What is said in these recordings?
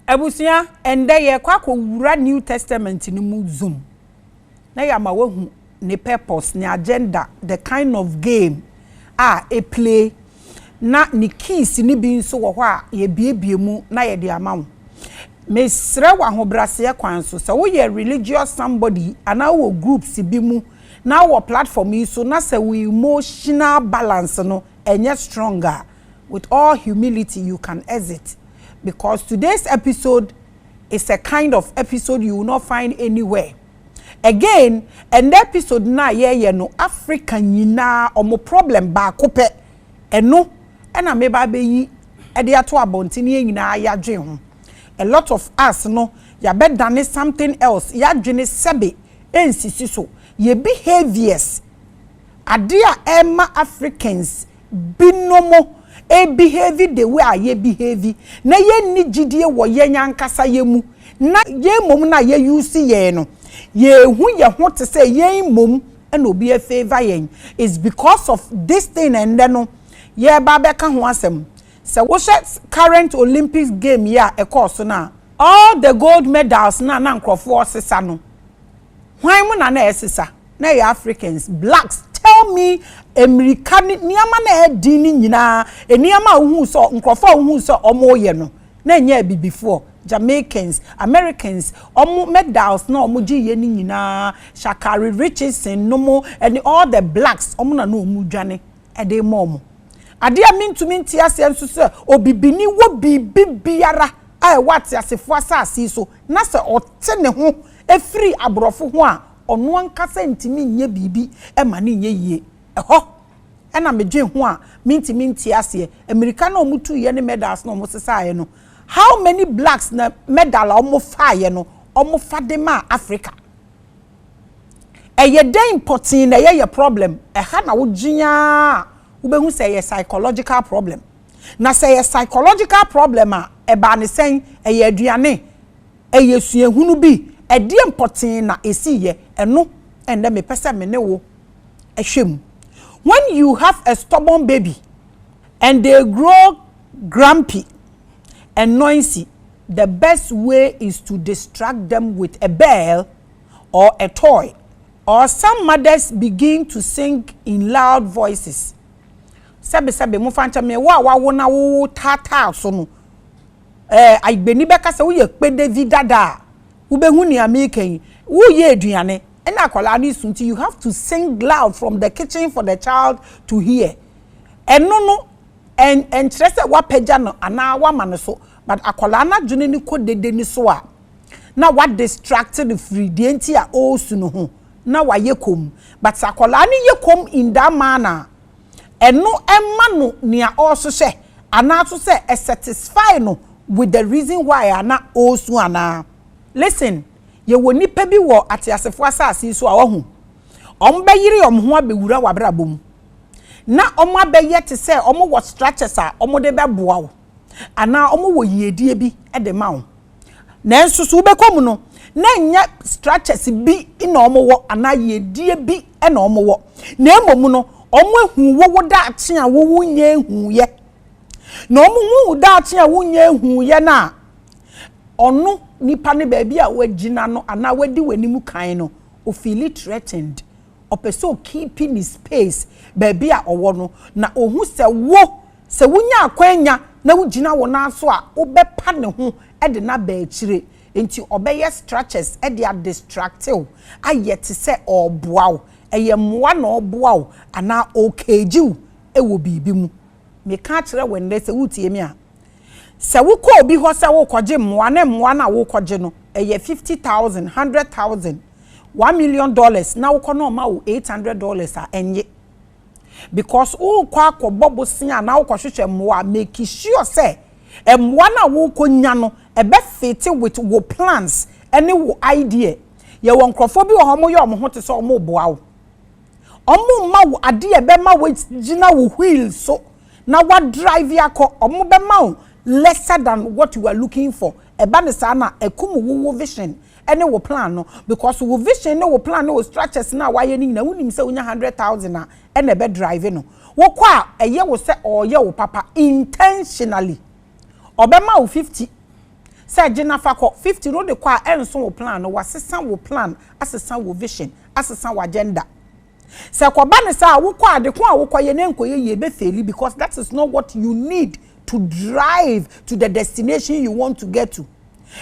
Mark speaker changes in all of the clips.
Speaker 1: Ebusia ende ye kwa wura New Testament ni mu zoom. Na ya ma wahu ne purpose ne agenda, the kind of game a play na ni keys ni bi nso wo ho a ye biebie mu na ye de ama wo. Mesre wa hobrase kwan so se wo ye religious somebody ana wo groups bi mu na wo platform yi so na se we emotional balance no enye stronger. With all humility you can exit, because today's episode is a kind of episode you will not find anywhere. Again, and the episode na ye no African nyina omo problem ba kope eno na meba be yi e de ato abontini nyina ya dwen ho. A lot of us no ya be done something else ya dwene sebe ensisi so ye behaviors adia ema Africans binomo behave the way ye behave na ye ni gidie wo ye nyankasa ye mu na ye mom na ye use ye no ye hu ye ho te say ye mom and obi a favor ye is because of this thing. And then no ye ba be ka ho asem so wo current Olympics game ya e course na all the gold medals na nkrofo sesa no hwan mu na esesa na ye Africans blacks. Tell me American niama na edini nyina eniama ohu so nkrofo ohu so omo ye no na nya bi before Jamaicans, Americans, medals no omo ji ye ni nyina Shakari Richardson no mo and all the blacks omo na no omu dwane e de mom ade a mintumi ntiase enso se obibini wo bibiara a wate asefo asase so na se ote ne ho efiri abrofo ho a onu ankasa ntimi nye bibi e ma ne nye yie eho e na medwe ho a mintimi ntiase America na omutu ye ne medals na omosesa no. How many blacks na medal omo fa ye no omo fa de ma Africa ye dey important na ye problem e ha na wo ginya wo behu say ye psychological problem na say ye psychological problem a e ba ne sen ye aduane ye suahunu bi e dey important na esi ye eno ende me pese me ne wo ehwem. When you have a stubborn baby and they grow grumpy and noisy, the best way is to distract them with a bell or a toy. Or some mothers begin to sing in loud voices. Sebe mo fancha me wa wona wo tata so no. Ai beni beka se wo ye pe David dada. Wo be hu ni ameken. Wo ye aduane. Na akola ni sunti you have to sing loud from the kitchen for the child to hear. Eno no en trese wa peja no ana wa ma no so. But akola na dwene ni ko dede ni so a na wa distracted free de enti a osu no ho na wa yekom. But akola ni yekom in that manner eno emma no nia oso hye ana so se satisfy no with the reason why ana osu ana. Listen, ye woni pa bi wo atiasefo asase so a wahu ombe yiri omho abewura wabrabom na omo abeye te se omo wo structures a omo de beboa wo ana omo wo yedie bi e de ma wo na ensusu ubekom no na nya structures bi ina omo wo ana yedie bi e na omo wo na emom no omo ehu wo da ache a wo wunye ehu ye na omo hu da ache a wunye ehu ye na onu nipa ne baby a wagina no ana wadi wanimu kan no o feel threatened o person keeping his space baby a owo no na ohu se wunya akwanya na wugina wo na so a obepa ne ho e de na ba akire enti obeye structures e de distractive ayete se oboa eye moa na oboa ana okejiu e wo bibi mu me ka kire wende se wutie mi a se wo ko obi ho se wo koje moa na wo koje no eye 50,000 100,000 $1 million na wo kono ma wo $800 a enye because wo kwa akobobo sin na wo kohwehwe moa make sure say moa na wo konya no e be fit with wo plans any wo idea ye won krofo bi wo homo ye omo ho te so omo boa wo omo ma wo ade e be ma wo gina wo wheel so na wa drive yakọ omo be ma wo lesser than what you are looking for eba ne sa na ekum wo vision any wo plan no because wo vision no wo plan no wo structures na wa ye ni na wunim se unya 100,000 na e na be drive no wo kwa eye wo se oye wo papa intentionally obema wo 50 say Jennifer 50 no de kwa enso wo plan no wasesa wo plan asesa wo vision asesa wo agenda say kwa ba ne say wo kwa ade ko a wo kwa ye ne nkoye ye be faili because that is not what you need to drive to the destination you want to get to.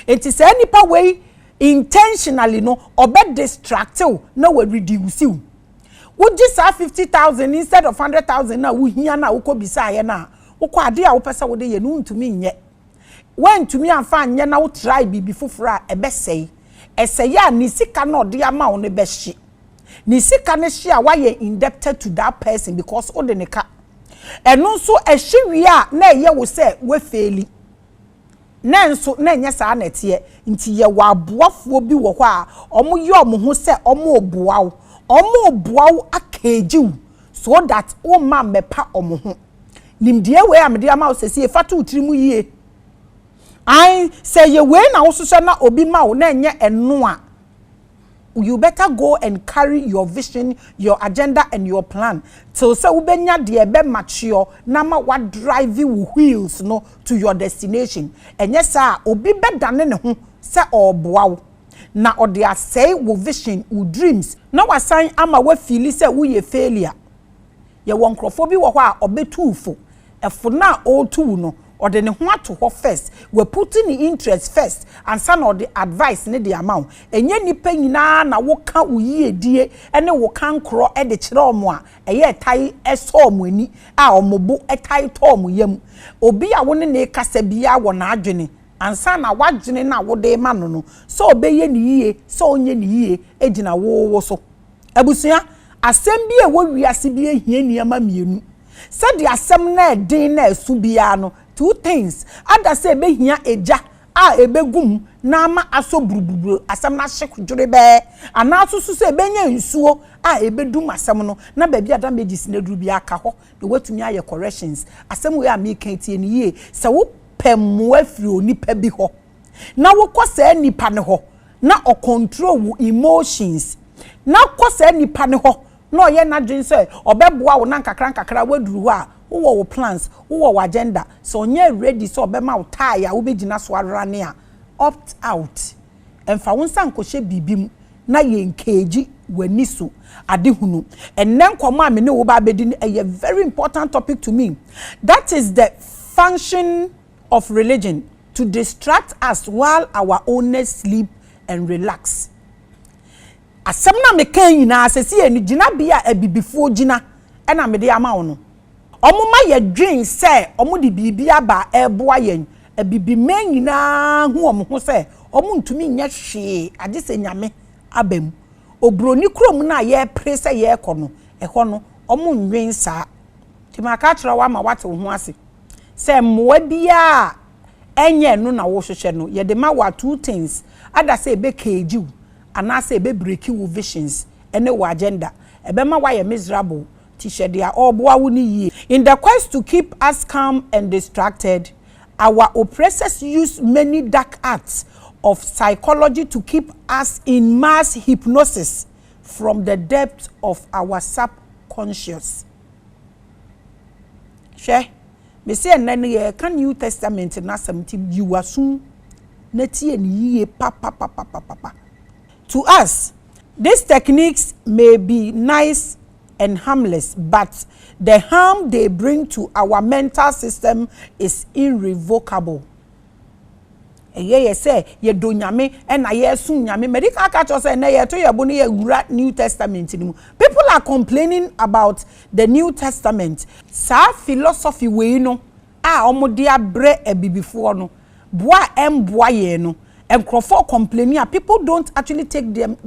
Speaker 1: It is any way intentionally no obe distract you no we reduce you. Would just have 50,000 instead of 100,000 na wo hia na wo ko bisa ye na wo kwa ade a wo pesa wo de ye no ntumi nye. When to me and fan na wo try bibi fufura ebe sei ya ni sika na ode ama wo ne be hye ni sika ne hye a why indebted to that person because o de ne ka eno so ehye wi a na ye wo se we faili na nso na nya sa na tie nti ye wa aboafo bi wo hɔ a omo ye omo ho se omo oboa wo akagiu so that o ma mepa omo ho nimdie we am de ama wo se se fatu utirimu yie I say ye we na wo so na obi ma wo na enye eno a you better go and carry your vision, your agenda and your plan till say we benya de be mature na ma wa drive you wheels no to your destination enye sa obi be dane ne ho say oboa wo na ode asay wo vision wo dreams na wasan ama wa feel say wo ye failure ye won krofo bi wo ho a obetuufo efo na o tu no or the ne to ho first we putting the interest first and some of the advice ne the amount enye nipa nyina na wo ka uyi edie ene wo kan kro e de kire omo a eye tai eso omo ani a omobo etai to omo yam obi a wo ne ne kasa bia wo na adwene ansa na wadwene na wo de ma no no so obeye ni yie so onye ni yie egina wo so abusua asem bi e wo wiase bi ehia ni ama mienu said the asem na din na esu bia no two things ada say be hia eja a ebegum na ama aso buruburu asem na hyekodwore be ana so say be nya nsuo a ebedum asem no na ba bia da medicine na duru bia aka ho de watumi aye corrections asem we am kan tie ni ye se wo pem afiri onipa bi ho na wo kosa nipa ne ho na o control wo emotions na kosa nipa ne ho no ye na dwen say obeboa wo na nkakra waduru ho a wo plans wo agenda so onye ready so obema wo tire wo begina so arane a opt out emfa wo nsan kohye bibim na ye nkeji wani so adehunu enen komo a me ne wo ba bedi a very important topic to me that is the function of religion to distract us while our owners sleep and relax. Asem na me kan nyina asesi eni gina bia abibifo gina ena me de ama wo no omuma ye dwen se omu de bibia ba eboa yen abibi men nyina hu omho se omu ntumi nya hwe ade se nyame abam obroni krom na ye pre se ye ekono eho no omu nwen sa ti maka kira wa ma wate ho ase se mmoa bia enye no na wo hwehwe no ye de ma wa two things ada se be keji ana say be break you visions ene wo agenda ebe ma why miserable t-shirt dia oboa woni yi in the quest to keep us calm and distracted our oppressors use many dark arts of psychology to keep us in mass hypnosis from the depths of our subconscious. She me say enene ye kan New Testament na samti yiwasu na tie ni yi pa. To us, these techniques may be nice and harmless, but the harm they bring to our mental system is irrevocable. Ye say ye do nyame and na ye sun nyame medical catch say na ye to ye bo ye New Testament ni mu. People are complaining about the New Testament. Sa philosophy we no a omo de abre ebibifo no boa emboa ye no. And Crawford complaining, people don't actually take them,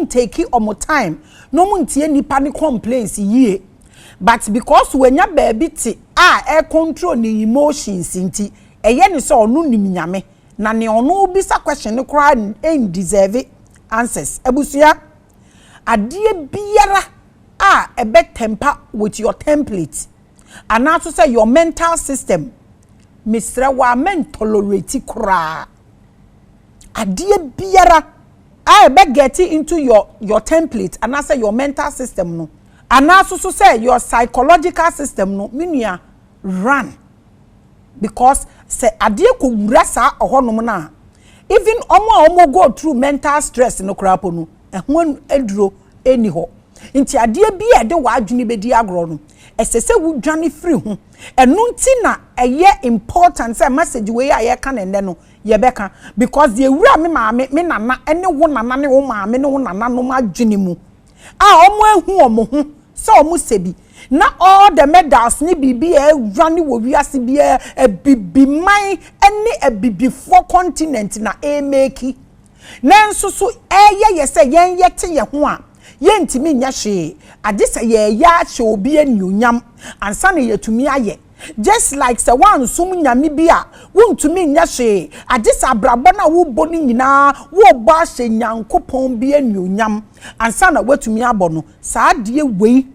Speaker 1: take it time. No one any panic complaints ye. But because when your baby air control the emotions inti, a yen so no nyame, na ne ono bisa question no cry and deserve answers. Ebusia, a dear biara a bed temper with your template. And now to say your mental system, Mr. Wa men tolerate cry. Adie biara I be getting into your template and I say your mental system no and also say your psychological system no minua run because se adie ko wura sa ohonom na even omo go through mental stress no krapo no ehun eduro eni ho nti adie bi e de wadwene bedi agro no esese wudwane free ho enu nti na eye important say message we ya ye ka ne no ye beka because the wura me maame me nana ene wo nana ne wo maame ne wo nana no madwene mu omo ehu omo ho so omo sebi na all the medals ni bibi e run wo wiase bi e bibi man ene e bibi for continent na e make nanso so eye ye say yen yete ye ho a yentimi nya hwe agese ye ya hwe obi anuonyam ansa na yetumi aye just like say one sum nyame bi a wontumi nya hwe agese abrabo na wo boni nyina wo bo ahye nyankopon bi anuonyam ansa na watumi abo no saa de wei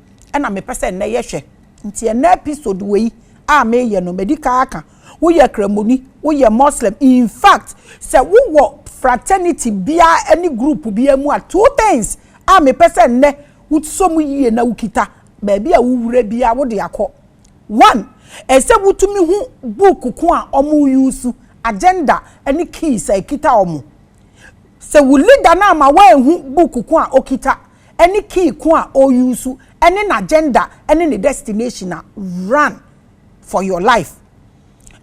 Speaker 1: na me pese na ye hwe nti na episode wei a me ye no medical aka wo ye kramoni wo ye muslim in fact say wo fraternity bia any group bia mu a two things a me pese ne wutsomu yie na wukita ba bia wuwure bia wo de akọ one ese wutumi hu book ko a omu yusu agenda any keys a kita omu se wu leader na ma wa hu book ko a okita any key ko a o yusu any agenda any destination a run for your life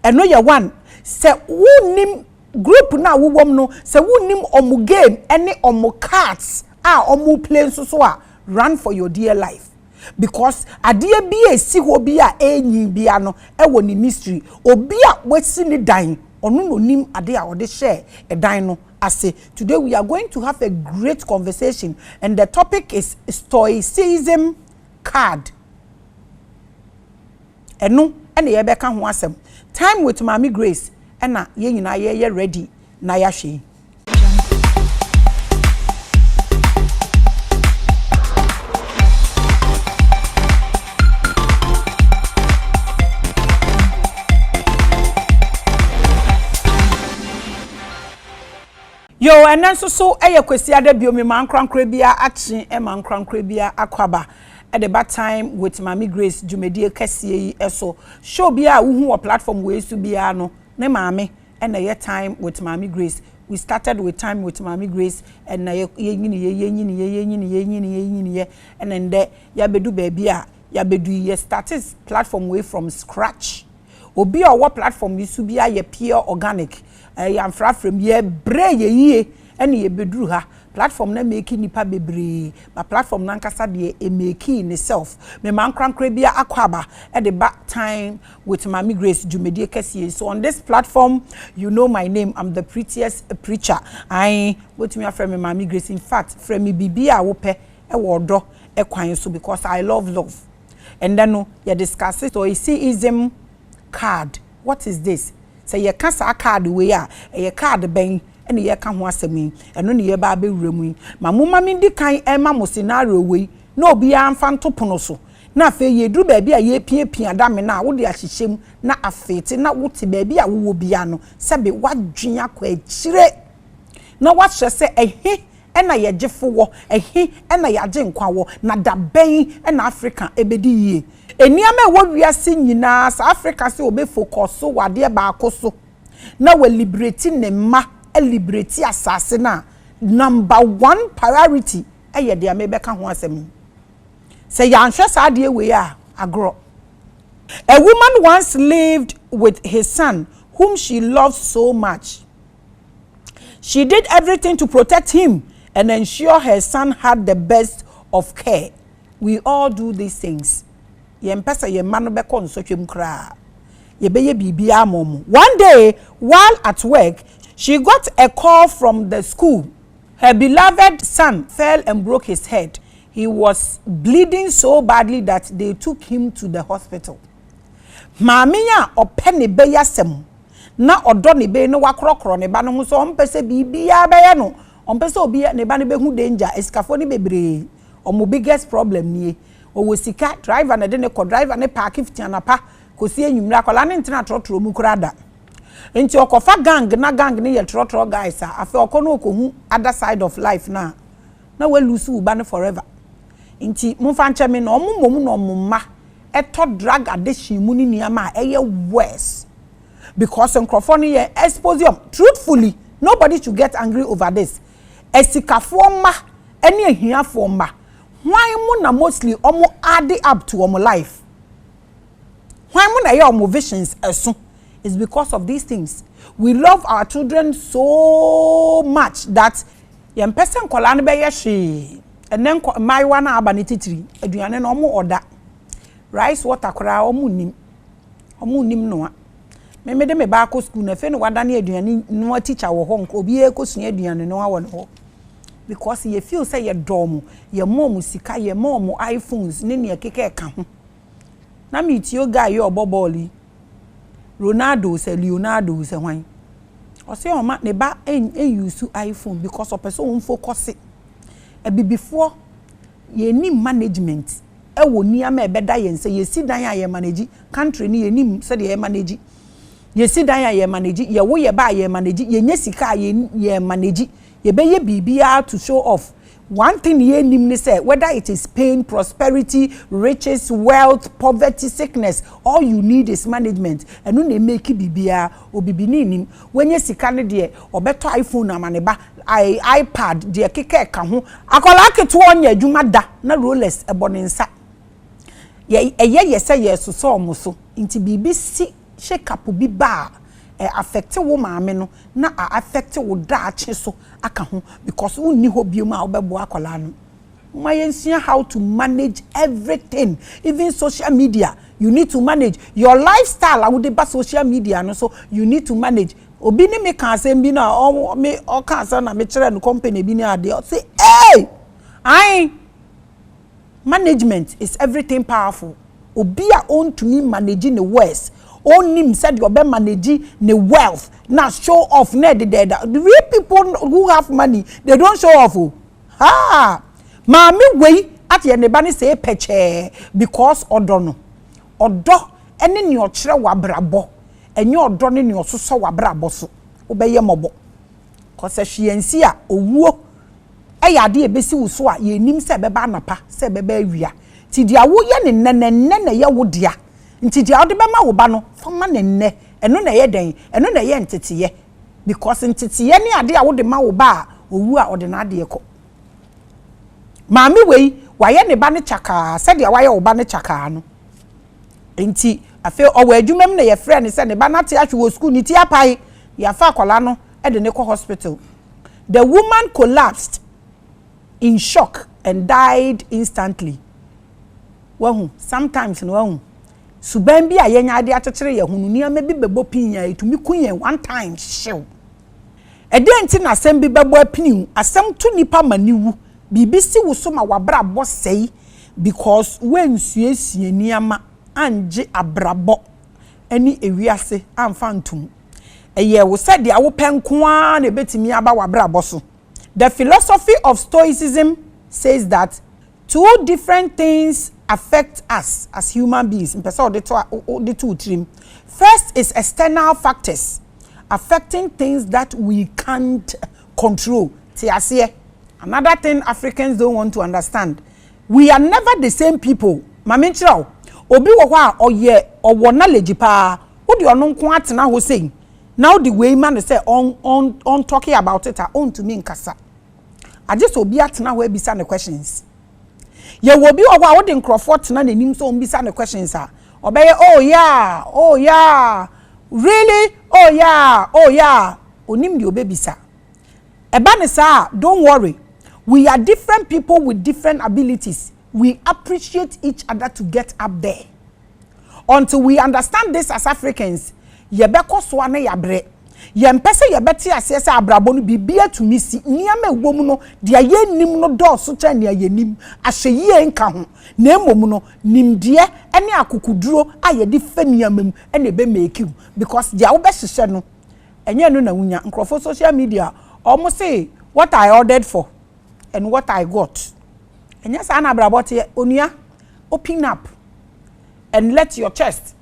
Speaker 1: eno ye one se wunim group na wuwom no se wunim omu game any omu cards omu play so a run for your dear life because adie bi esi ho bi a enyi bia no e wo ni mystery obi a wasi ni dan onu no nim ade a ode share e dan no ase. Today we are going to have a great conversation and the topic is stoicism card enu ene ye beka ho asem time with Maame Grace ena ye nyina ye ready na ya hwe. Yo enanso so eye kwesi ada bio me mankrankra bia achi e mankrankra bia akwaba at the bad time with Maame Grace Jumedie kese yi eso show bia wo hu platform we su bia no ne maame and na time with Maame Grace. We started with time with Maame Grace and na ye and then there ya bedu baby a ya bedu ye started platform way from scratch obi a what platform you bia ye pure organic yam fra from ye bre ye ene ye beduru ha platform na make nipa bebre ba platform na nkasa de e make in itself me man krankra bia akwaba at the back time with Maame Grace Jumedie kese. So on this platform you know my name, I'm the prettiest preacher. I what me afre me Maame Grace, in fact from me bibia wo pe e wodo e kwan so because I love and then no you discuss it. So stoicism card, what is this? Say ye kasa card we a ye card ben ene ye ka ho asemi eno ne ye ba be wuramu ma moma mi di kan e ma mo scenario we na obi amfa ntopono so na afa ye duru ba bia ye pia adame na wo de ahyehyem na afete na wote ba bia wo bia no sebe wadwen akwa akire na wahye se ehe ena ye gifo wo ehe ena ye age nkwa wo na da ben ena Africa ebedi yie eniame wo wiase nyina sa Africa se obe focus so wade ba akoso na we liberate ne ma liberty asase na number 1 priority eye de amebeka ho asem say ya nhwe sa de we a agro. A woman once lived with his son whom she loved so much. She did everything to protect him and ensure her son had the best of care. We all do these things. Ye mpesa ye mano be kon so twem kra ye beye bibia mom. One day while at work she got a call from the school. Her beloved son fell and broke his head. He was bleeding so badly that they took him to the hospital. Maame ya opene be yasem na odo ne be no wakrokro ne ba no so ompese bibia be ye no ompese obi ne ba ne be hu danger eskafo ne bebre omo biggest problem nie owo sika driver na de ne ko driver ne park 50 anapa kosi enyumra kola ne ntina trotro mu kurada enti okofa gang na gang ne ye trotro guys afi okono okohu other side of life na we lose u ba ne forever enti mumfa nche me na omumom na omumma eto drug addiction mu ni niama eye worse because nkrofo no ye expose them truthfully. Nobody should get angry over this. Esikafo ma ene ahiafo ma. Why mo na mostly omo add up to omo life? Why mo na ye omo visions eso? It's because of these things. We love our children so much that yem person kola no be ye hwe. Enen maiwa na aba ne titiri aduane no omo order. Rice water kora omo nim no. Me de me ba ko school na fe no wada na aduane no teacher wo ho nko obi e ko sua aduane no awo no. Because you feel say your dom, your mom sika, your mom iPhones, nini keke ka ho. Na meet your guy your boboli. Ronaldo say Leonardo say hwan. O say o ma ne ba use iPhone because of person won focus. E be before ye ni management. E wo ni ama e beda ye say ye si dan ye manage country ni ye ni say ye manage. Ye si dan ye manage, ye wo ye ba ye manage, ye nya sika ye manage. Ye be ye bibia to show off. One thing ye nimni say, whether it is pain, prosperity, riches, wealth, poverty, sickness, all you need is management. And when they make bibia or bibini when you see Canada or better iPhone na maneba, iPad, dear kike kahu, akola ke tuon ye jumada na rollers eboninsa. Ye say yes so muso. Inti bibi si shake up biba. Affected woman no na affected wo daache so aka ho because unni ho bioma obebo akola no ma yensia how to manage everything, even social media. You need to manage your lifestyle. I would ba social media no, so you need to manage. Obi ni me kan asem bi na o me o kan asem na me kire no company bi ni ade say hey management is everything powerful. Obi a own to me managing the worst. On him said your be manage the wealth. Now show off the real people who have money, they don't show off. Maame way at your nebani say peche because odono. Odo ene your chere wabrabo. And your donning your so wabrabo so. Obey mobo. Cause she and see owo. Ayade ebesi wuso a ye nim se beba napa se beba awia. Ti dia wo ye ne ye wo dia. Nti dia ode bema wo ba no fama nenne eno na ye den eno na ye ntetiye because ntetiye ne ade a wo de ma wo ba owu a ode na ade ko maami wei waye ne ba ne chaka se dia waye wo ba ne chaka no nti afi owo adwumam na ye frɛ ne se ne ba na te ahwe wo school ni ti apai ya fa akola no e de ne ko hospital. The woman collapsed in shock and died instantly. Wahu sometimes no wahu suban bi ayenya ade atetere ye hunu ni ama bi bebo pinya etumi kunye one time shew edenti na asem bi bebo apini asem to nipa maniwu bibisi wuso ma wabra bo sei because when suesie ni ama anje abrabo ani ewiase amfa ntum eye wo said dia wo penko a na betimi aba wabra bo so. The philosophy of Stoicism says that two different things affect us as human beings. The two trim. First is external factors affecting things that we can't control. Another thing Africans don't want to understand. We are never the same people. Maminchiro, obi wo hwa oye owo knowledge pa. Odi ono nko atena ho saying. Now the way man say on talking about it on to me nkasa. I just obi atena ho ebisa the questions. Ye will be over what in Crawford na nim so mbisa the questions are. Obey oh yeah really oh yeah onim di obebisa. Eba ne sa don't worry. We are different people with different abilities. We appreciate each other to get up there. Until we understand this as Africans, ye beko so na ya bre. Ye mpese ye beti asese abrabo no bibia to misi niam ewom no de ye nim no do so cha ne ye nim ahye nka ho na emom no nimde ene akukuduro aye de faniamam ene be make you because dia wo be hihye no enye no na wunya nkrofo social media almost say what I ordered for and what I got. Enye sa na abrabo te onua open up and let your chest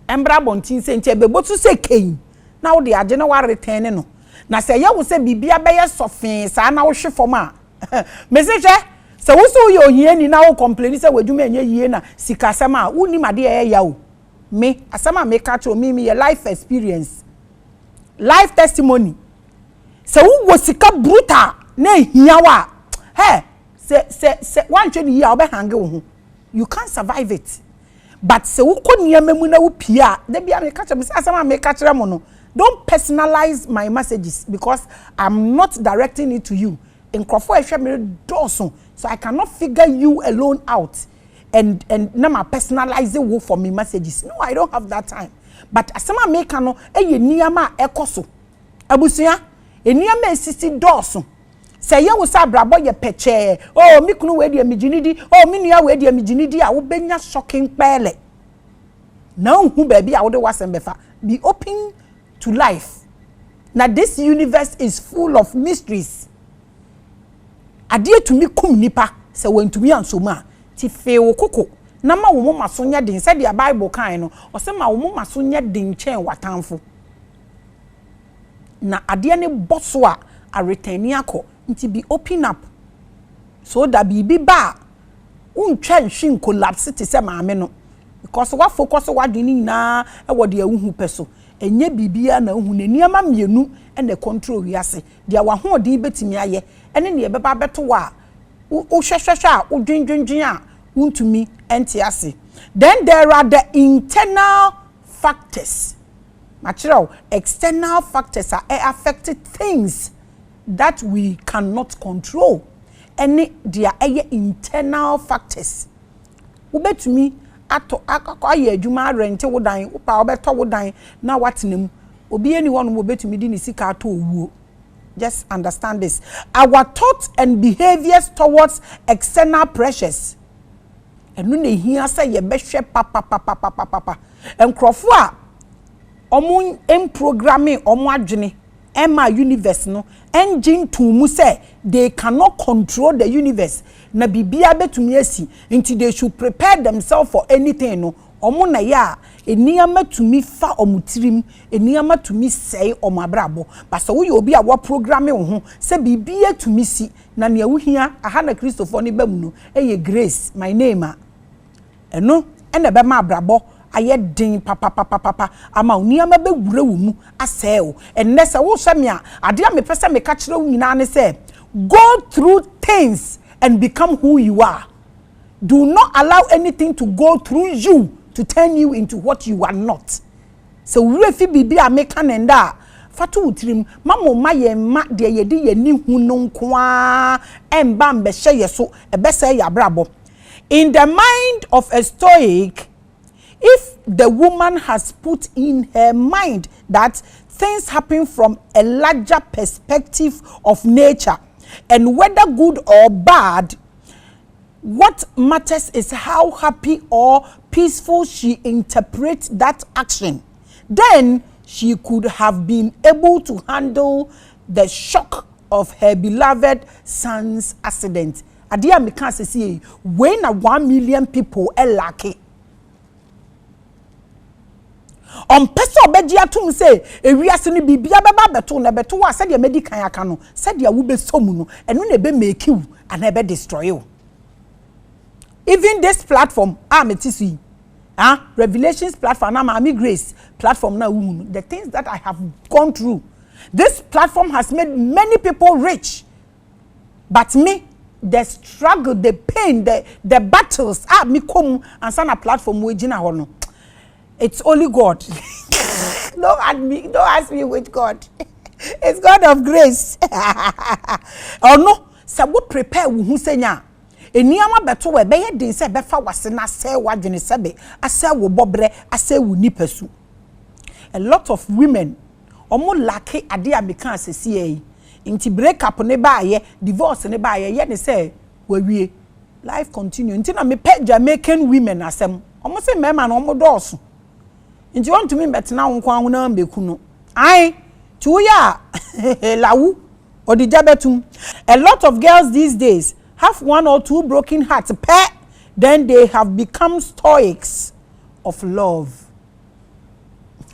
Speaker 1: embra bontin se nche be botu se kein. Now the agenda wa return no. Na say ya wo say bibia be ye sofin sa na wo hwe fom a. Message say wo so ye ohie ni na wo complain say wadwuma enye yie na sika asem a woni made ye ya o. Me asem a me ka cho me your life experience life testimony. Se wo sika brutal na hiawa. Hey, se one trade year obe hange wo ho. You can't survive it. But se wo ko niam mu na wo pia, de bia me catch me asama me catch mo no. Don't personalize my messages because I'm not directing it to you. In Crawford so I cannot figure you alone out and now my personalize it for me messages. No, I don't have that time. But asama make no niyama ekoso. Abusia niyama esisi doso. Say ye wo sa brabo ye peche. Oh mi kunu we dia mijinidi. Oh mi nua we dia mijinidi a wo benya shocking pele. Now who baby a wo de wasem befa. Be open to life. Now this universe is full of mysteries. Adie to me kum nipa se wen to me ansoma ti fe wo koko na ma wo moma so nya den se dia Bible kan no o se ma wo moma so nya den chen watanfo na adie ne boso a return akọ nti be open up so that bibi ba untwa nhwin collapse ti se maame no because what focus what dwini na e wo de ahu peso enye bibia na hu na niama mienu e na control wiase dia wa ho odin betimi aye ene ne beba beto wa o hwehwehwe a o dwendwendwen a untumi ente ase. Then there are the internal factors. Material external factors are affected things that we cannot control. Any there are internal factors. Ubetumi ato aye adwuma rent wo dan wo pa obeto wo dan na watenem obi anyone wo betumi di ni sika ato owuo. Just understand this. Our thoughts and behaviors towards external pressures. And when they hear say ye behwe papa. Enkrofo a omo em programming omo adwene ema universe no engine to mu say they cannot control the universe. Na bibia betumi asi until they should prepare themselves for anything no. Omo na ya eniyama tumi fa omutirim eniyama tumi sei omabrabo basa wo ye obi a wo programming wo ho se bibia tumi si na ne awuhia aha na Christopher ne bamu no eye Grace my name a eno ene be ma abrabo aye din papa ama oniyama be wura wo mu asɛ o enne se wo hwe me a ade a me pese me ka kire wo nyina ne se go through things and become who you are. Do not allow anything to go through you to turn you into what you are not. So refi bibi a meka nenda fatu utrim mamo ma ye ma de ye de ye ni hu no nko a emba mbehye ye so ebese ya brabo. In the mind of a stoic, if the woman has put in her mind that things happen from a larger perspective of nature and whether good or bad, what matters is how happy or peaceful she interprets that action. Then she could have been able to handle the shock of her beloved son's accident. Adia me can say when 1 million people are lucky. Person obeji atum say ewiase ni bibia beba beto na beto wa said ya medical aka no said ya wo be somu no eno na be make you and na be destroy you. Even this platform ametisi Revelations platform na Maame Grace platform na woman, the things that I have gone through, this platform has made many people rich, but me, the struggle, the pain, the battles me come and sana platform we jina hono. It's only God. Don't ask me which God. It's God of grace. Oh no, sabo prepare who senya. Eniyama beto we beye den se befa wase na se wadwene sebe ase wo bobre ase wo nipasu. A lot of women omo lake ade ameka asesi yi. Inti break up ne ba ye, divorce ne ba ye ne se wawie. Life continue. Inti na me pe Jamaican women asem. Omo se mema na omo dooso. Inti want to me betena nko anwo na mbeku no. Ai, tu ya lawu odi jabetum. A lot of girls these days have 1 or 2 broken hearts, then they have become stoics of love.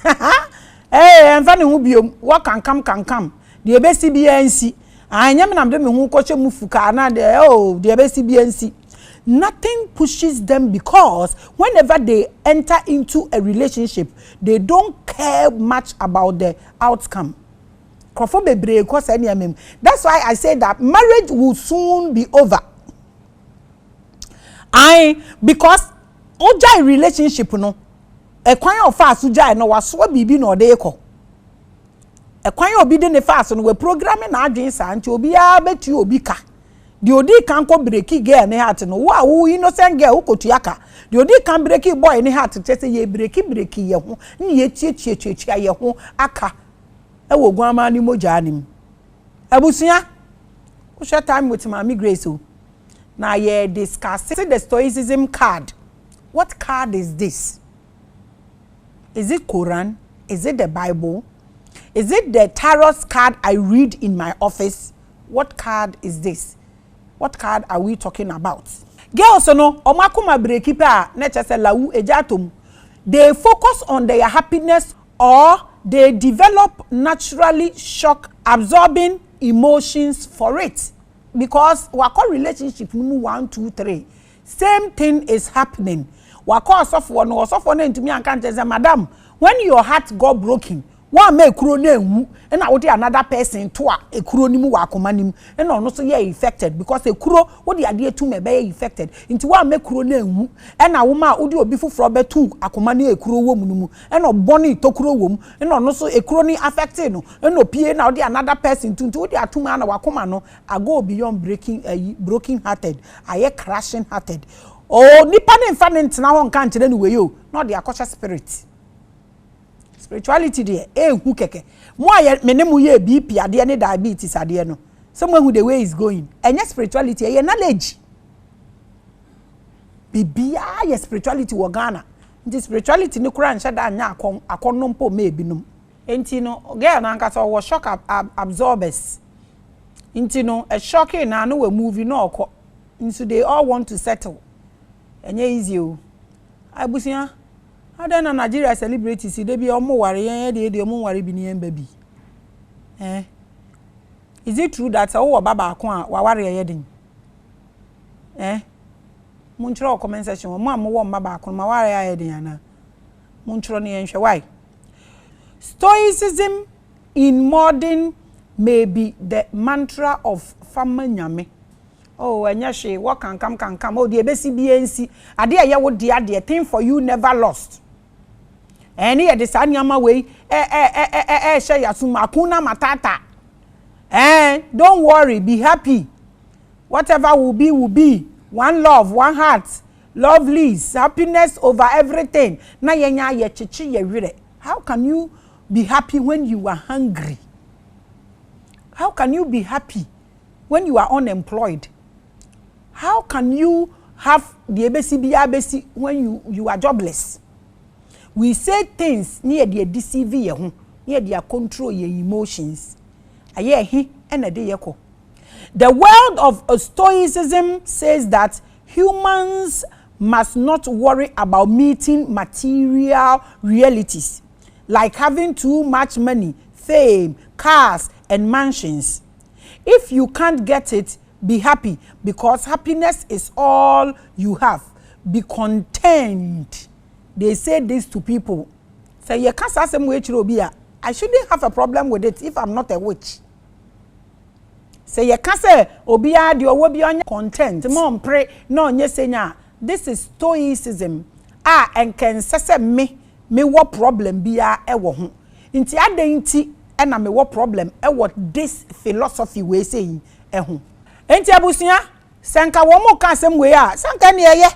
Speaker 1: Hey, I'm funny who be what can come. The BCBNC. I am not the who coach mufuka na de oh the BCBNC. Nothing pushes them because whenever they enter into a relationship, they don't care much about the outcome. That's why I say that marriage will soon be over. Because oja relationship no, a kwan of fast uja no was so bibi no de ko. A kwan obi de ne fast no we programming na adwen sa nti obi a betu obi ka. The odi kan ko breaki girl ne heart no wa wo innocent girl ukotu aka. The odi kan breaki boy ne heart chese ye breaki ye ho ne ye tie ye ho aka. E wo guama ni moja anim. Abusia wo share time with Maame Grace o. Now ye discussing the stoicism card. What card is this? Is it Quran? Is it the Bible? Is it the tarot card I read in my office? What card is this? What card are we talking about? Girls no omakuma breki pa na chese lawu ejatom. They focus on their happiness or they develop naturally shock absorbing emotions for it. Because wako relationship numu 1, 2, 3. Same thing is happening. Wako osofo no ntumi anka nteze madam, when your heart got broken, one make kuro na enwu and na wote another person to a ekuro nimu wakoma nimu and no so ye affected because ekuro wo de ade etu me be affected into one make kuro na enwu and na woma wo de obi fufuro be tu akoma na ekuro wo mu nimu and oboni tokuro wo mu and no so ekuro ni affected no and opie na wo de another person to wo de atuma na wakoma no ago beyond broken hearted aye crashing hearted oh nipa ne mfa ne ntena ho nka nkere ni we yo no de akosha spirit. Spirituality there, who keke. More menemu ye BP ade ne diabetes ade no. Someone who the way is going. And yes, spirituality, ye knowledge. Bibia ye spirituality wo Ghana. Nti spirituality ni kura nhyɛ da anya akono mpo me binum. Enti no girl na nkasa wo shock absorbers. Enti no a shocking na no we movie no okɔ. Nso they all want to settle. Enye easy o. Abusia ada na Nigeria celebrities dey be omo ware yen dey omo ware bi ni baby. Is it true that o baba akon a wa ware ye den? Munchro comment section mo am wo baba akon ma ware ye den ana. Munchro ne yenhwe why? Stoicism in modern may be the mantra of Fama Nyame. Oh, enyashe what can come oh the ebesi BNC ade ye wo dia de thing for you never lost. Any e de sanyama way share yasuma kuna matata. Don't worry, be happy. Whatever will be. One love, one heart. Love leads, happiness over everything. Na yenya ye chichi ye wire. How can you be happy when you are hungry? How can you be happy when you are unemployed? How can you have the abesi when you are jobless? We say things near the deceive ye near the control your emotions. The world of Stoicism says that humans must not worry about meeting material realities like having too much money, fame, cars, and mansions. If you can't get it, be happy because happiness is all you have. Be content. They say this to people. Say, you can't say some way to I shouldn't have a problem with it if I'm not a witch. Say, you can't say, Obia, you will be on content. Mom, pray. No, yes, this is Stoicism. And can say me what problem be a ewo. Inti adenti and me what problem what this philosophy we saying eho. Enti abusia, sanka womo kan sem we a, sanka ne ye.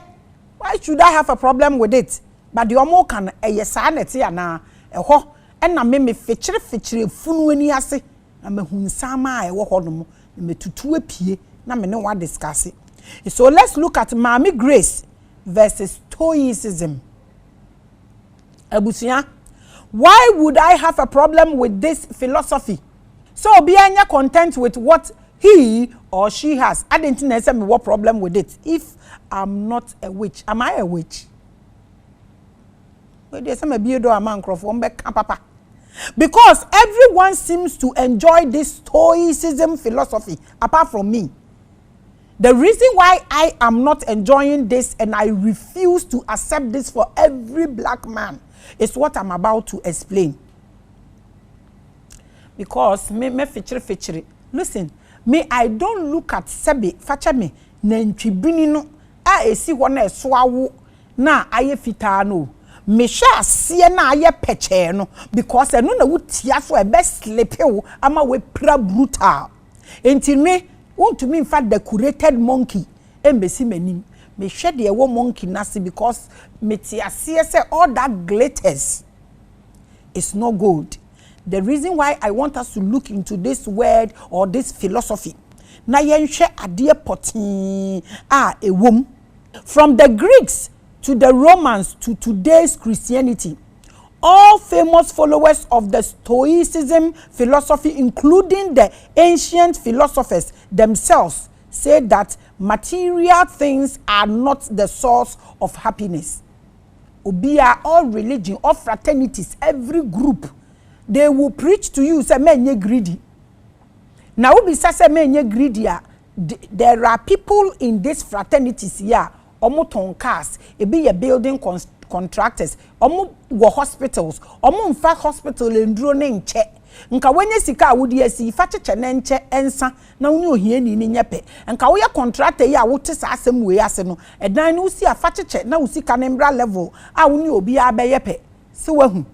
Speaker 1: Why should I have a problem with it? But the omo kan eye sa na te ana eho na me fechire funu ani ase na me hunsama a ewo ho no me tutu apie na me ne wa discuss. So let's look at Maame Grace versus Stoicism. Abusia, why would I have a problem with this philosophy? So be anya content with what he or she has. I didn't know me what problem with it. If I'm not a witch, am I a witch? There's some beardo a man papa. Because everyone seems to enjoy this Stoicism philosophy apart from me. The reason why I am not enjoying this and I refuse to accept this for every black man is what I'm about to explain. Because me feature. Listen, me I don't look at sebe facha me na ntwibini no a esi ho na esoawo na aye fitaa no. Me sha asie na aye peche no because eno na wutia so e be sleepew ama we pra brutal. Enti me want to me in fact decorated monkey embesi manim me hwe de ewo monkey nasi because me ti ase say all that glitters is not good. The reason why I want us to look into this word or this philosophy na yenhwe ade potin ewom from the Greeks to the Romans to today's Christianity. All famous followers of the Stoicism philosophy, including the ancient philosophers themselves, say that material things are not the source of happiness. Obia, all religion, all fraternities, every group, they will preach to you, say, men ye greedy. Now, we say, men ye greedy. There are people in these fraternities here, omoton cars, it be a building contractors, go hospitals, mfa hospital enduro ne nche. Nka wenye sika awudi esi facheche ne nche ensa na woni ohie ni nyepe. Nka wo ye contractor ya wote sa asem we ase no. Edan no usi afacheche na usika ne mbra level a woni obi abeyepe. Se wahu.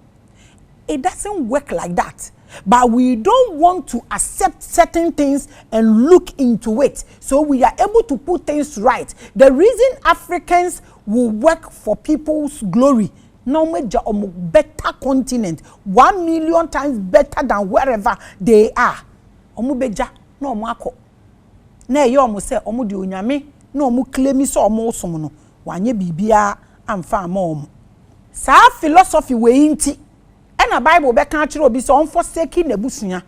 Speaker 1: It doesn't work like that. But we don't want to accept certain things and look into it. So we are able to put things right. The reason Africans will work for people's glory, no major better continent, 1 million times better than wherever they are. Omu beja no mwako. Na ye omu se omu di onyame na omu claim so omu som no. Wanye bibia amfa ama omu. Sa philosophy we inti. Na Bible be kan kire obi so on forsake na busua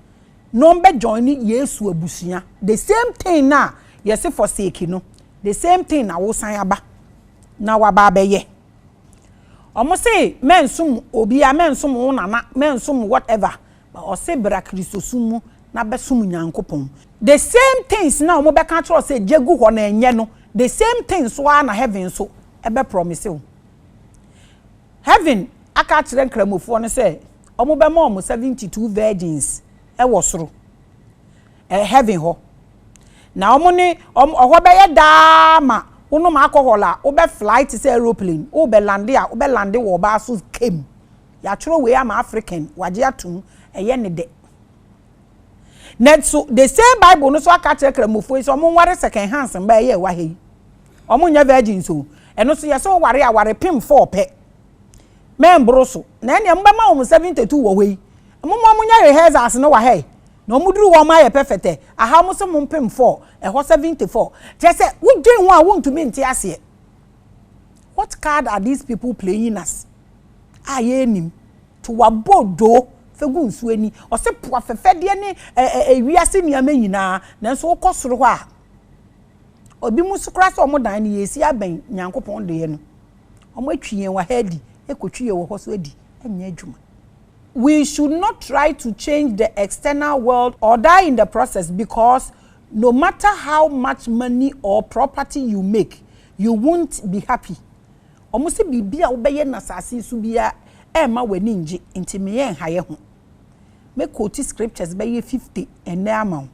Speaker 1: no be join Yesu abusua. The same thing na yes forsake no, the same thing na wo san aba na waba abeye. Omo say mensum obi a mensum wo nana mensum whatever, but o say bra Kristosum na besum Nyankopon. The same things na omo be kan kire say jegu ho na enye no, the same things so na heaven so e be promise o. Heaven aka kire nkramofo no say omo be ma 72 virgins e wo soro heaven ho na omo ne oho be ye da ma wono ma akohola wo be flight say aeroplane wo be lande wo ba so came ya choro we am African waje atum eye ne de net so the same Bible no so aka kire nkramofo so omo ware second hands mba ye wa he omo nya virgins so eno so ye so ware pim 4 pe membroso na ene mbama 72 wo we mmommo nya rehearsals no wa he na omuduru wo ma ye perfect aha mo se mo mpem 4 ho 74 je say wo dwen ho a won to me nti ase. What card are these people playing us? Ayenim to wabodo fegu nsu ani o se po afefede ne wiase niam nyina na nso wo kosoro ho a obi musukra so mo dan ne yesi aban Nyankopon de ye no omo atwiyen wa hadi. We should not try to change the external world or die in the process, because no matter how much money or property you make, you won't be happy. Almost bibia obeye na sasi subia ma weni nji nti me yen haye ho. Me quote scriptures be 50 and amount.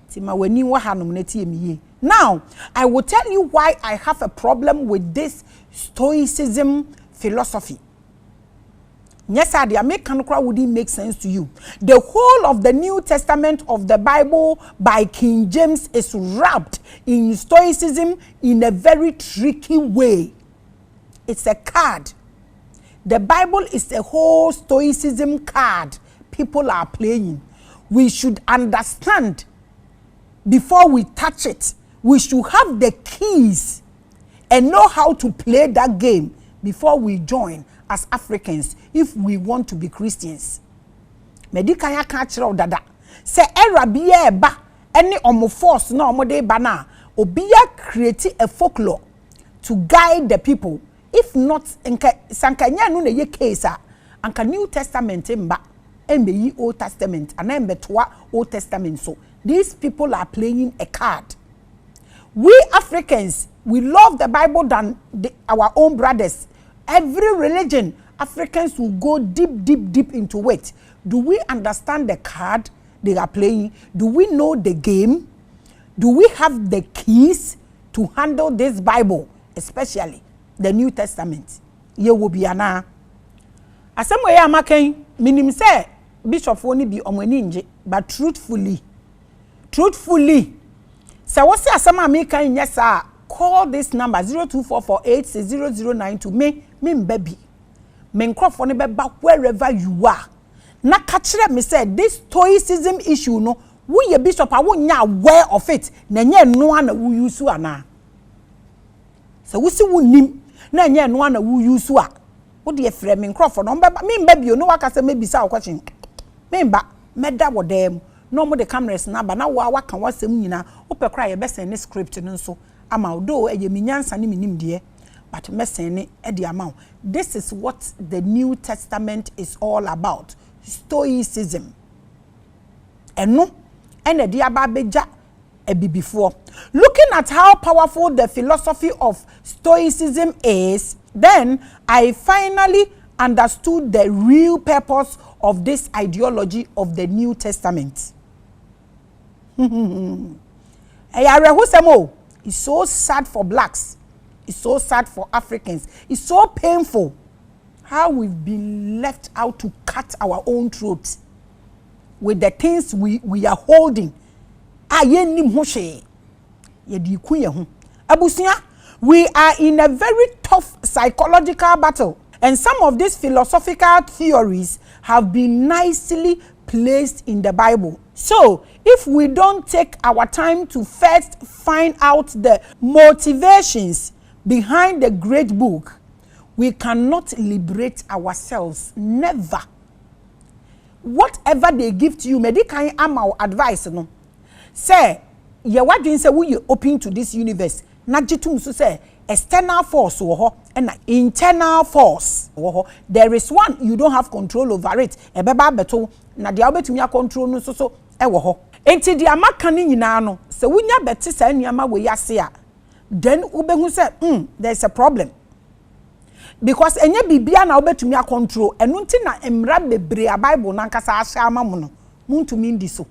Speaker 1: Ti ma weni wa hanom na tie me. Now, I will tell you why I have a problem with this Stoicism philosophy. Yes, I wouldn't make sense to you. The whole of the New Testament of the Bible by King James is wrapped in Stoicism in a very tricky way. It's a card. The Bible is a whole Stoicism card people are playing. We should understand before we touch it. We should have the keys and know how to play that game before we join as Africans if we want to be Christians. Medika ya ka kire odada se era biya eba any omo force na omo de ba na obiya create a folklore to guide the people. If not sankanya no na ye case anka New Testament mba embe Old Testament and embe toa Old Testament. So these people are playing a card. We Africans, we love the Bible than our own brothers. Every religion, Africans will go deep into it. Do we understand the card they are playing? Do we know the game? Do we have the keys to handle this Bible, especially the New Testament? Ye will be ana. Asem we amaken minim say bishop woni bi omani nje, but truthfully say what say asem amaken yes sir, call this number 0244860092 me mbabi me nkrofo ne beba wherever you are na ka kire me say this stoicism issue no wo ye bishop a wo nya aware of it na nya no ana wo use ana so wo si wo nim na nya no ana wo use a wo de frɛ me nkrofo no mbeba me mbabi no waka say mebisa wo question me mba meda wo dem no mo de cameras na ba na wo waka wasem nyina wo pekra ye besen ne script no nso ama odo eye minyansa ne minim de but mesen ne e de ama. This is what the New Testament is all about. Stoicism. Eno ene de aba beja before. Looking at how powerful the philosophy of Stoicism is, then I finally understood the real purpose of this ideology of the New Testament. It's so sad for blacks. It's so sad for Africans. It's so painful how we've been left out to cut our own throats with the things we are holding. We are in a very tough psychological battle, and some of these philosophical theories have been nicely placed in the Bible. So, if we don't take our time to first find out the motivations behind the great book, we cannot liberate ourselves. Never. Whatever they give to you, medical amount advice no. Say, ye what do you say we open to this universe? Not jitum so say external force and internal force. There is one you don't have control over it. Ebeba beto na dia obetumi control no so ewo ho. Enti dia maka ni nyina no se wunya beti sa niama we yase a then ubehu say there's a problem. Because enye bibia na obetumi control enu nti na emra bebre a Bible na nkasa ahya ama mu no muntumi ndi so.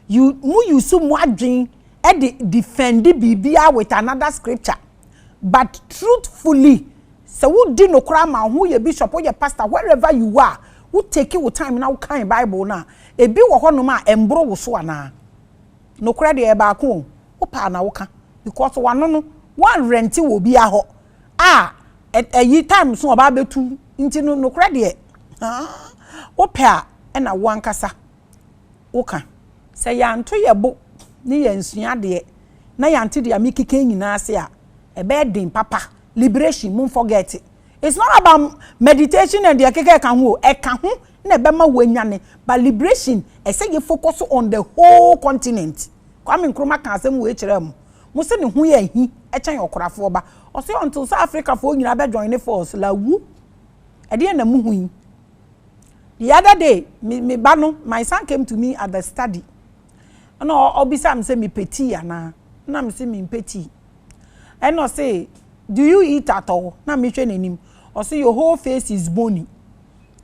Speaker 1: You use mu adwen e de defend bibia with another scripture. But truthfully, so who did no crime who your bishop or your pastor, wherever you are, who take you time now kind Bible na e bi wo hono ma embro wo so ana no credit e ba ko opa na woka because one rent will be a ho ye time so oba betu nti no credit opa e na wo ankasa woka say ya nto ye bo ni ye nsua de na ya nti de amikike nyina ase a a bedding papa liberation mun forget it. It's not about meditation and the keke kan ho e kan ho na be ma wanyane, but liberation e say you focus on the whole continent. Kwame Nkrumah kan asem we kire mu mo se ne ho ye hi e chan yokorafo ba o say until South Africa for nyina be join the force la wu e de na mu hu. The other day me ba no my son came to me at the study no obisa am say me petit ana na me say me petit. And I say, do you eat at all? Na me train him. Or say your whole face is bony.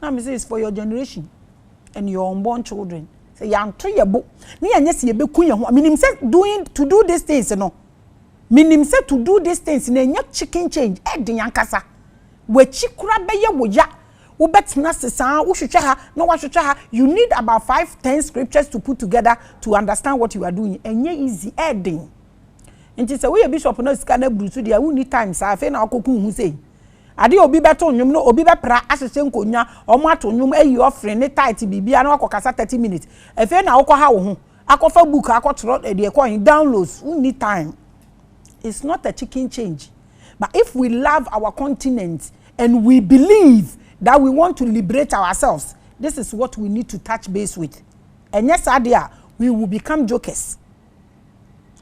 Speaker 1: Na me say it's for your generation and your unborn children. Say ya nto ye bo. Ni anya se ye beku ye ho. Minim say to do these things no. Minim say to do these things na nya chicken change e de yankasa. We chikura be ye wo ya. Wo betina sesa wo hwehwe ha na wo hwehwe ha. You need about 5-10 scriptures to put together to understand what you are doing. Enye easy e den. Nti se we bishop no sika na brusu dia we need time sa afi na okoku hu sei ade obi beto nwum no obi bepra asese nkonya omo ato nwum ayi offering ne tight bibia na akokasa 30 minutes afi na akọ ha wo ho akofa book akotro de ekọ downloads we need time. It's not a chicken change, but if we love our continent and we believe that we want to liberate ourselves, this is what we need to touch base with. And yes adia we will become jokers.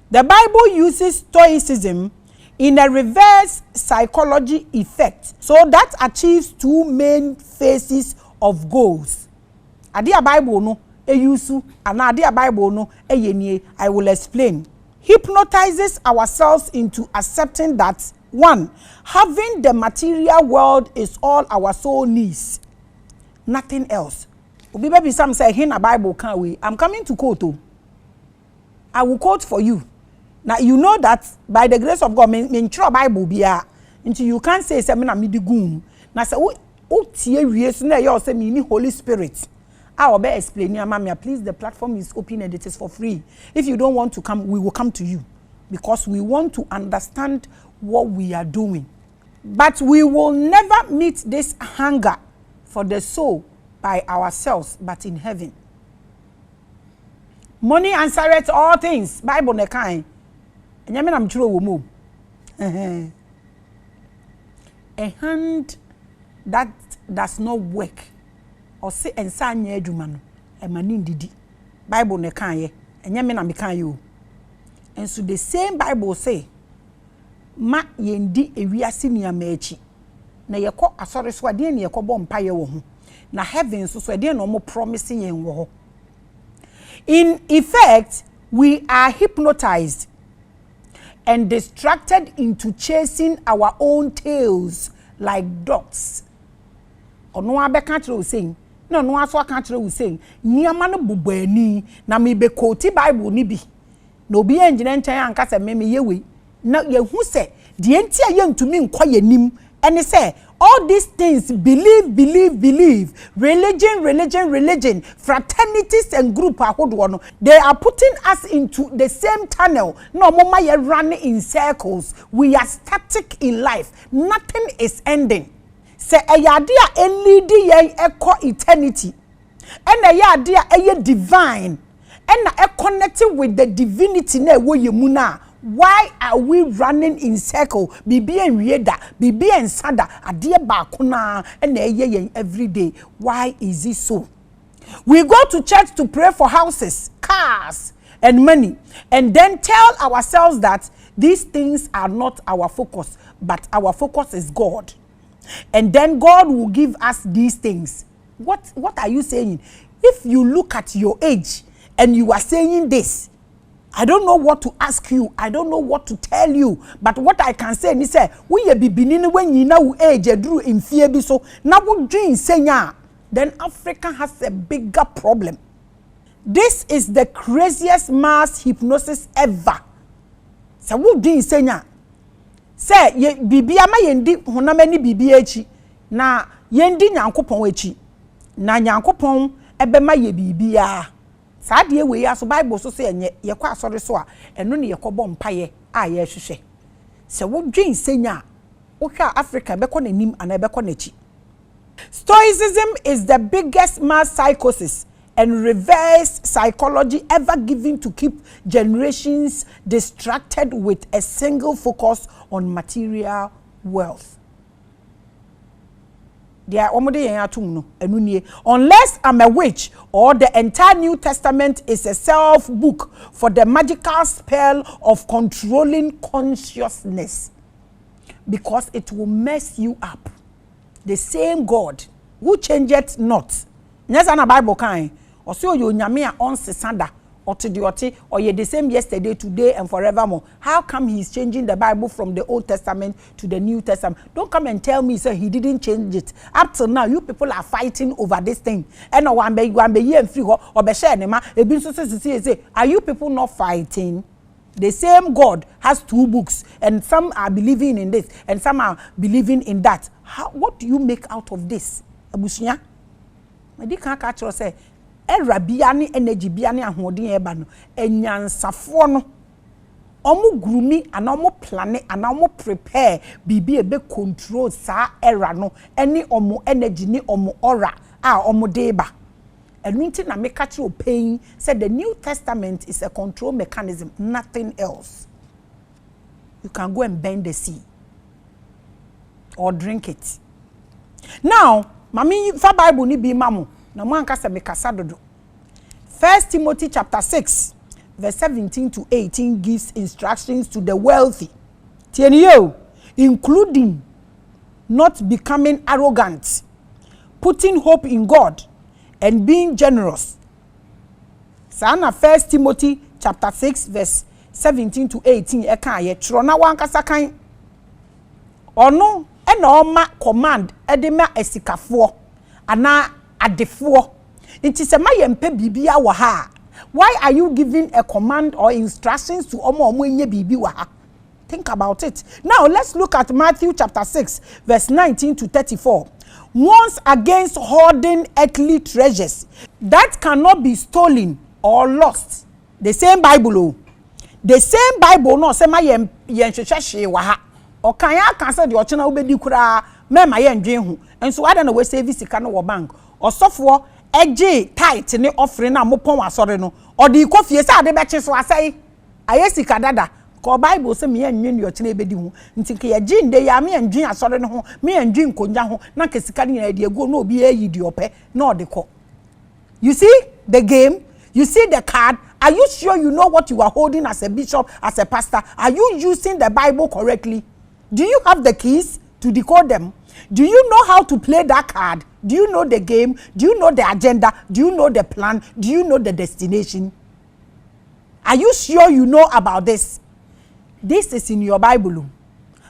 Speaker 1: The Bible uses Stoicism in a reverse psychology effect, so that achieves two main phases of goals. Adia Bible no e use and adia Bible no e yenie. I will explain. hypnotizes ourselves into accepting that, one, having the material world is all our soul needs, nothing else. Obi baby some say in a Bible can we? I'm coming to quote. I will quote for you. Now you know that by the grace of God, me try Bible bia until you can't say na me di gum. Na say o tie wie so na you say me ni Holy Spirit. I will be explaining, Maame, please, the platform is open and it is for free. If you don't want to come, we will come to you because we want to understand what we are doing. But we will never meet this hunger for the soul by ourselves, but in heaven. Money answereth all things. Bible ne kind. Enyame na mchuro wo mo. A hand that does not work or say ensa anya adwuma no e mani ndidi. Bible ne kan ye. Enyame na me kan ye o. And so the same Bible say ma yendi ewiase niama echi. Na yekọ asore so ade ne yekọ bọ mpa ye wo ho. Na heaven so ade na omo promising yen wo ho. In effect, we are hypnotized and distracted into chasing our own tails like dogs. Ono abeka kire o saying, no no aso aka kire o saying, niama no bobani na me be quote Bible ni bi. Na obi engine ntan anka se me yewe. Na yehu se de enti aye ntumi nkwa yanim ene se all these things believe religion fraternities and group ahodo they are putting us into the same tunnel. No mama ye running in circles. We are static in life. Nothing is ending. Se eyade a lead ye echo eternity and eyade a divine and e connected with the divinity na wo ye mu na. Why are we running in circle? Bibi en wieda, bibi en sada, adie ba kuna and every day. Why is it so? We go to church to pray for houses, cars, and money, and then tell ourselves that these things are not our focus, but our focus is God. And then God will give us these things. What are you saying? If you look at your age and you are saying this, I don't know what to ask you. I don't know what to tell you. But what I can say is say we be beginning when you know age drew in fear be so now what dream senya, then Africa has a bigger problem. This is the craziest mass hypnosis ever. So what dream senya? Say ye bibi ama yendi honama ni bibi echi na yendi nyankopon echi na nyankopon ebema ye bibia. Sadie we ya so Bible so say enye ye kwa asore so a eno ne ye kobọ mpaye a ye hwehwe se wo dwen senya wo hwa Africa be ko nanim ana be ko nachi. Stoicism is the biggest mass psychosis and reverse psychology ever given to keep generations distracted with a single focus on material wealth. Unless I'm a witch or the entire New Testament is a self-book for the magical spell of controlling consciousness, because it will mess you up. The same God who changeth not. Yes, and a Bible kind. Or so you nyame on sesanda or to the or ye the same yesterday, today, and forevermore. How come he's changing the Bible from the Old Testament to the New Testament? Don't come and tell me, sir, he didn't change it. Up till now, you people are fighting over this thing. And one be ye and free or be share nema. Are you people not fighting? The same God has two books, and some are believing in this, and some are believing in that. What do you make out of this? Abushia? My dear can't catch say. Era biani energy biani ahoden eba no enyansafo no omo grumi ana omo plane ana omo prepare bibi ebe control sa era no eni omo energy ni omo aura a omo deba enunti na make catch o pain said the New Testament is a control mechanism, nothing else. You can go and bend the sea or drink it. Now mami fa Bible ni bi mamu na mwanka se mekasa dodo. 1 Timothy chapter 6 verse 17 to 18 gives instructions to the wealthy, including not becoming arrogant, putting hope in God, and being generous. Sana 1 Timothy chapter 6 verse 17 to 18 eka ye tro na wankasa kan ono ena oma command edema esikafo ana adefo nti se mayempe bibia wa ha. Why are you giving a command or instructions to omo enye bibi wa ha? Think about it. Now let's look at Matthew chapter 6 verse 19 to 34. Once against hoarding earthly treasures that cannot be stolen or lost. The same Bible. Oh. The same Bible no say ma yen hwehwehwe wa ha. Okan ya kan say de ochena obedi kura me ma yen dwen hu. Enso ada na we save sika no wo bank. Osofo eje tight ne offering na mopon asore no. Odi kofie say ade be che so asai. Aye sika dada. Ko Bible say me yen nwen de ochena ebedi hu. Nti ke ye ji nde ya me yen dwen asore no ho, me yen dwen konja ho na ke sika ni na de ego na obi ayi di ope na ode ko. You see the game? You see the card? Are you sure you know what you are holding as a bishop, as a pastor? Are you using the Bible correctly? Do you have the keys to decode them? Do you know how to play that card? Do you know the game? Do you know the agenda? Do you know the plan? Do you know the destination? Are you sure you know about this? This is in your Bible.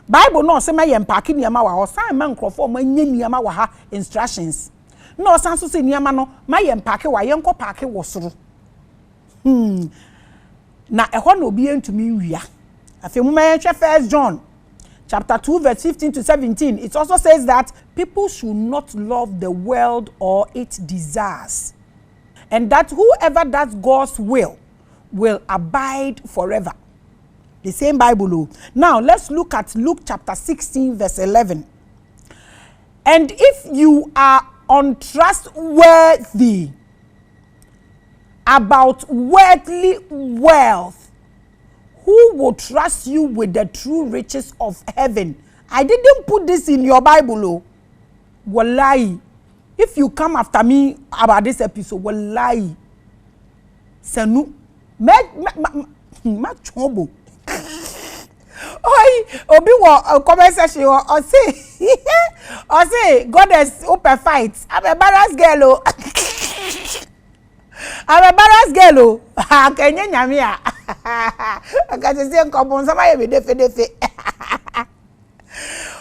Speaker 1: Bible no say my empaki niyama wa ho san man krofo ma nye niyama wa ha instructions. No san so say niyama no my empaki wa yenko paaki wo soro. Na ehwo na obi entumi wia. Afi mu ma yenhwe 1 John chapter 2 verse 15 to 17. It also says that people should not love the world or its desires, and that whoever does God's will abide forever. The same Bible. Now let's look at Luke chapter 16 verse 11. And if you are untrustworthy about worldly wealth, who will trust you with the true riches of heaven? I didn't put this in your Bible. Wallahi. If you come after me about this episode, wallahi. Sanu. Ma chombo. Oi, obi wo comment section or say goddess open fight. I'm a badass girl. I'm a badass girl. Ha kenye nyame a. Akase se nkobon sama ye be defe.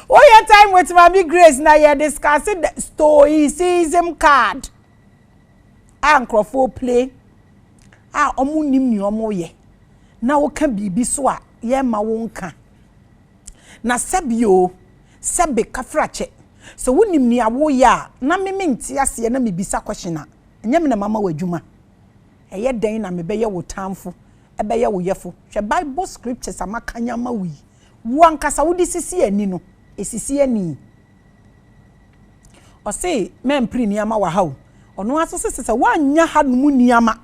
Speaker 1: Oh, your time with Maame Grace now you discussing the stoicism card. Ankrofo play. Omu nim ni omo ye. Na wo ka bibi so a ye ma wo nka. Na sebio sebe kafrache. So wonim ni awo ya na meme nti ase na mebisa question a. Enye me na mama wadwuma. Eye den na mebeye wo tamfo, ebeye wo yefo. Hwe Bible scriptures amakanya ma wi. Wo ankasa wo di sisi ani no. Esisi ani. O say men pri niama wa hawo. Ono aso sese wanya ha no mu niama.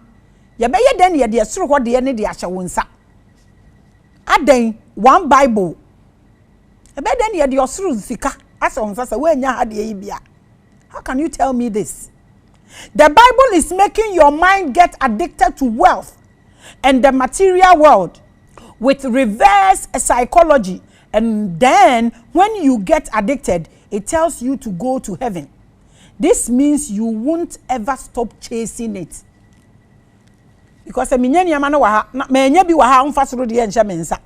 Speaker 1: Ye beye den ye de soro hode ye ne de ahye wo nsa. Aden one Bible. Ebe den ye de osoro sika asa wo nsa se wanya ha de ye bia. How can you tell me this? The Bible is making your mind get addicted to wealth and the material world with reverse psychology. And then when you get addicted, it tells you to go to heaven. This means you won't ever stop chasing it. Because eminya niyama no wa ha, me nya bi wa ha mfa soro de enhye mensa.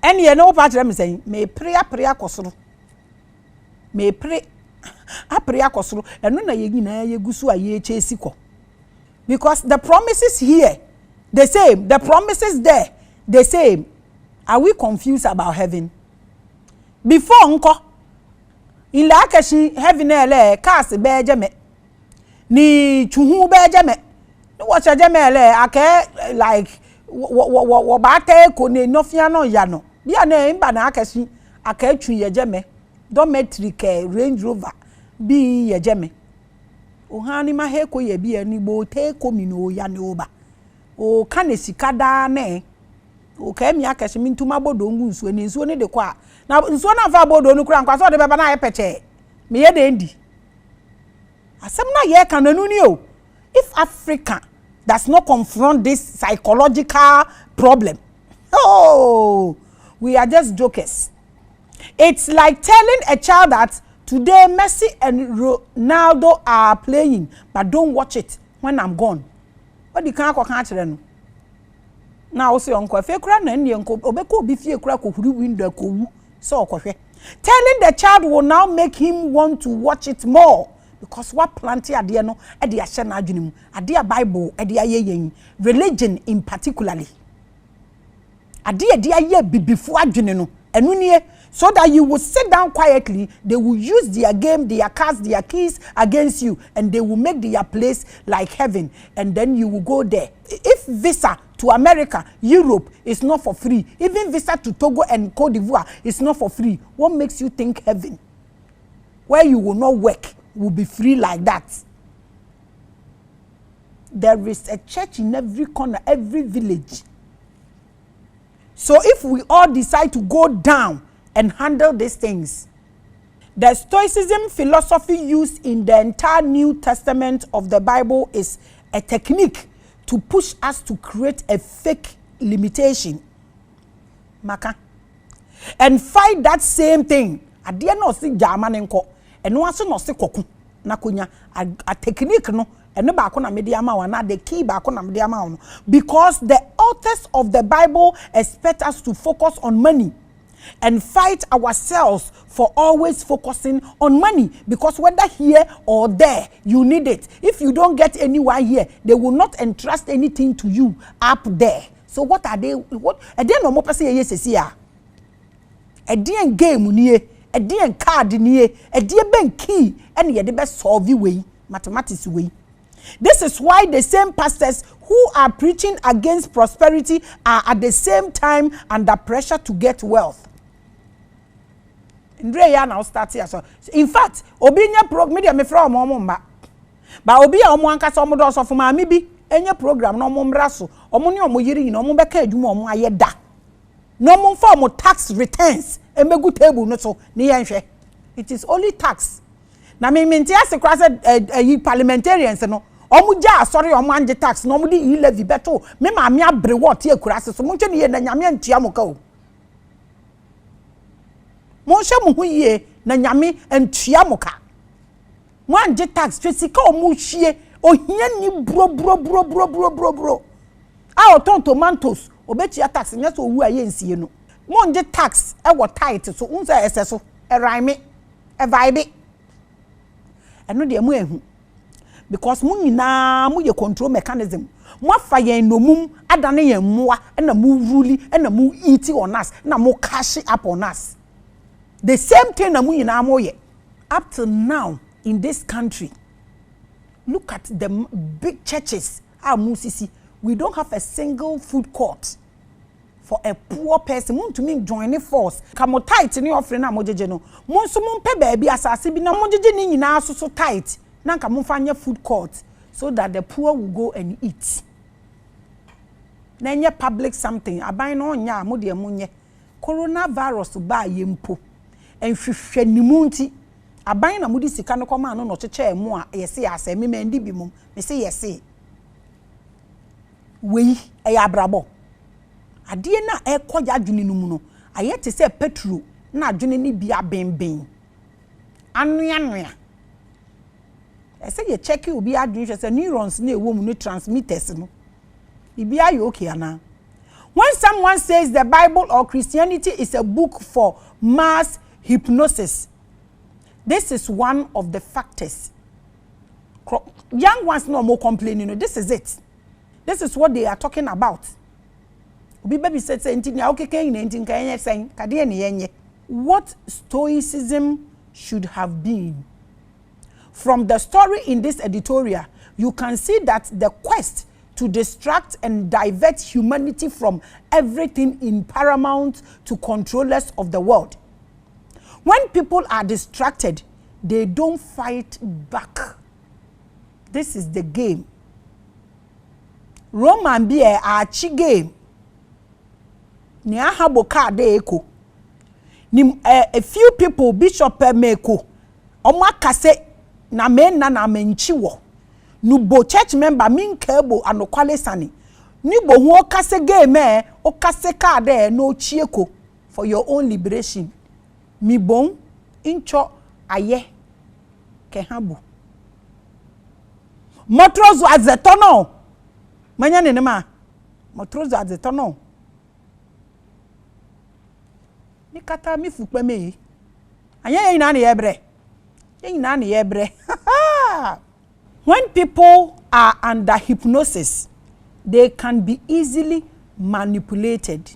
Speaker 1: Ene ye no pa kire me say, me prayer kosoro. Me pray a prayer kosoro. Eno na ye nyina ye gusu a ye chase ko. Because the promises here, the same. The promises there, the same. Are we confused about heaven? Before unko, in la kashi heaven ele cast beje me. Ni chuhu beje me. No watch jeme ele ake like wo bate ko ne nofia no ya no. Bia na imba na akashi ake twu ye jeme. Dometric Range Rover bi ye jeme. O hani ma he ko ye bi ani bo te ko mi no ya ne oba. O kanesika da ne. O ka mi akashi mi ntuma bodo ngu nsuo ne nsuo ne de kwa na nsuo na fa bodo no kura nkwa so de beba na ye peche me ye de ndi asem na ye kan nanu ni o. If Africa does not confront this psychological problem, oh, we are just jokers. It's like telling a child that today Messi and Ronaldo are playing, but don't watch it when I'm gone. What do you can no? na wo se onko afi kura na ne enko obeko obi fie kura kohuri window akowu so okohwe. Telling the child will now make him want to watch it more. Because what plenty ade no e de ahye na adwene mu ade Bible e de aye yen religion in particularly ade de aye bibifu adwene no enu nie so that you will sit down quietly. They will use their game, their cards, their keys against you, and they will make their place like heaven, and then you will go there. If visa to America, Europe is not for free, even visa to Togo and Cote d'Ivoire is not for free, what makes you think heaven, where you will not work, will be free like that? There is a church in every corner, every village. So if we all decide to go down and handle these things, the Stoicism philosophy used in the entire New Testament of the Bible is a technique to push us to create a fake limitation. Maka. And fight that same thing. Adia no si jama nenko. Eno aso no si koku. Na kunya a technique no. Eno ba ko na media ma wana the key ba ko na media ma no. Because the authors of the Bible expect us to focus on money and fight ourselves for always focusing on money, because whether here or there you need it. If you don't get anywhere here, they will not entrust anything to you up there. So what are they? What a day no more person yes here. A day game nie, a day card nie, a day bank key, and ye the best solve way mathematics way. This is why the same pastors who are preaching against prosperity are at the same time under pressure to get wealth. Ndre ya now start here so. In fact, obi nya media me fra omo mba. Ba obi a omo anka so omo do so fo Maame bi enye program no omo mra so. Omo ne omo yiri nyina omo beka adwuma omo aye da. No omo fa omo tax returns emegu table no so ne yenhwe. It is only tax. Na me menti ase kwa se parliamentarians no omo ja sorry omo anje tax no omo di levy beto me Maame abre what e kura se so mo ntwe ne ye na nyame antua mo ka o. Monsha muhuye na nyame entua moka. Mo anje tax twesika omu hwie ohia ni bro. A oton tomatoes obetia tax nyeso owu aye nsie no. Mo anje tax e wo tight so unza ese so e rhyme e vibe. Eno de mo ehu. Because mo nyina mo ye control mechanism. Mo afa yen nomum adane yen moa na mo ruli na mo eat on us na mo cash up on us. The same thing na mu nyina mo ye. Up till now in this country, look at the big churches. Musisi, we don't have a single food court for a poor person. Mun to me join force. Kamo tight ni offering na mojeje no. Mun so mun pe baby asase bi na mojeje ni nyina so tight. Na nka mun fanya food court so that the poor will go and eat. Na nye public something. Aban no nya mo de munye. Coronavirus ba yempo. Enhwehwe nimunti aban na mudi sika no koma no cheche emu a yesi ase me mandi bi mum me se yesi wei eya abrabo ade na ekoja adwene no mu no ayete se petro na adwene ni bia benben anoa ese ye check obi adwene se neurons na ewo mu no transmitters no ibi ayo okay ana. When someone says the Bible or Christianity is a book for mass hypnosis, this is one of the factors. Young ones no more complaining. This is it. This is what they are talking about. What Stoicism should have been. From the story in this editorial, you can see that the quest to distract and divert humanity from everything in paramount to controllers of the world. When people are distracted, they don't fight back. This is the game. Roman be a game. Ni ahabo card eko. Ni a few people bishop meko. Oma kase na men na menchiwo. Nubo church member min kebo anokwale sani. Nibo hu okase game okase card no chieko for your own liberation. Mi bon incho aye kehabu. Motrozo azetono. Manya nenema. mo trouser de tono mi kata mi fukpa me anya yin na na yebre yin na na yebre when people are under hypnosis they can be easily manipulated.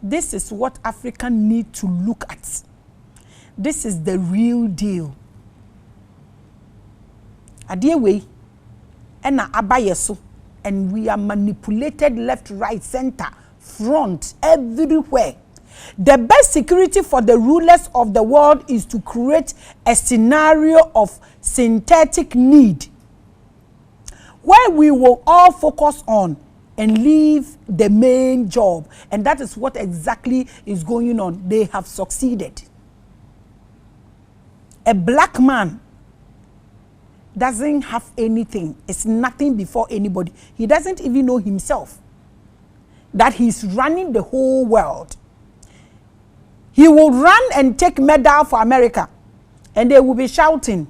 Speaker 1: This is what Africans need to look at. This is the real deal. Adie way ena abayeso, and we are manipulated left, right, center, front, everywhere. The best security for the rulers of the world is to create a scenario of synthetic need where we will all focus on and leave the main job. And that is what exactly is going on. They have succeeded. A black man doesn't have anything. It's nothing before anybody. He doesn't even know himself that he's running the whole world. He will run and take medal for America, and they will be shouting,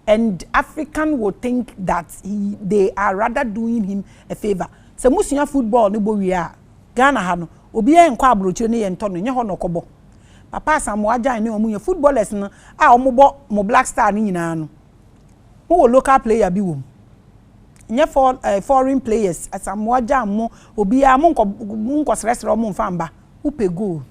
Speaker 1: and African will think that they are rather doing him a favor. So musunya football ni bo wia Ghana ha no obi en kwa abrochire ne yento no nye ho no kobo papa Samuel ajan ne omunye footballers no a omobo mo Black Star ni nyina no wo local player bi wo nye foreign players Samuel ajan mo obi a mo nko sresre mo mfamba upe goal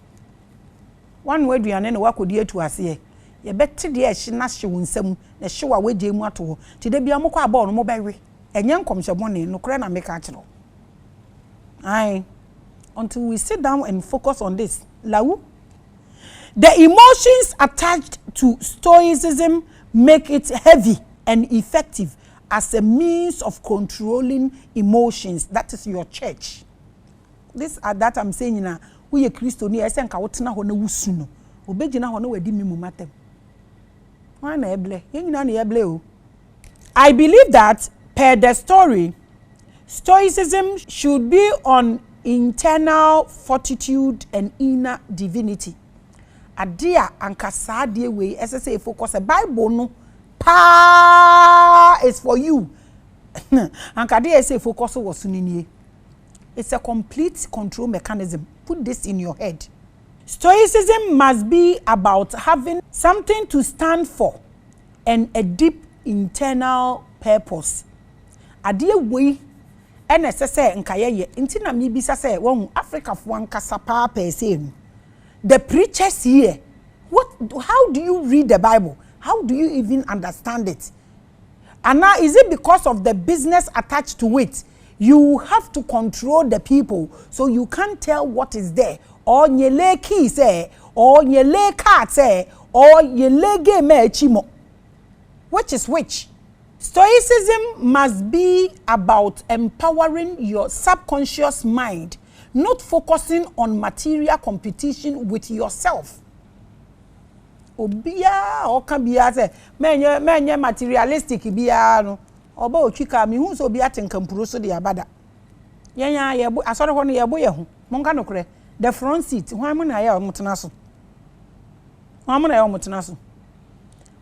Speaker 1: one way duane ne wakodi atu ase ye beti de e hye na hye wonsam na hye wa wagye mu ato ho ti de bia mo kwa ball no mo bewe enye nkomhye bone no kure na meka akiro. Aye. Until we sit down and focus on this. Lawu. The emotions attached to Stoicism make it heavy and effective as a means of controlling emotions. That is your church. This that I'm saying na we Christo ni ese nka wotena ho na wusu no. Obegina ho na wadi mimu matem. Wa na eble. Yenyina na eble o. I believe that per the story, Stoicism should be on internal fortitude and inner divinity. Adia ankasa adie we say focus. The Bible no pa is for you. Ankade say focus was sunini. It's a complete control mechanism. Put this in your head. Stoicism must be about having something to stand for and a deep internal purpose. Adie we NSS nkayeye inti na mi bisa say won Africa fo ankasa pa say the preachers here, how do you read the Bible? How do you even understand it? And now is it because of the business attached to it? You have to control the people so you can't tell what is there. Or nyele key say, or nyele cat say, or nyele game chimo. Which is which? Stoicism must be about empowering your subconscious mind, not focusing on material competition with yourself. Obia o kan bia say menye materialistic bia no oba otwika mi hu so bia tenkampuro so de abada yenya ye bu asore ho no ye bo ye hu monka no kure the front seat hwan mo na ya omutena so hwan mo na ya omutena so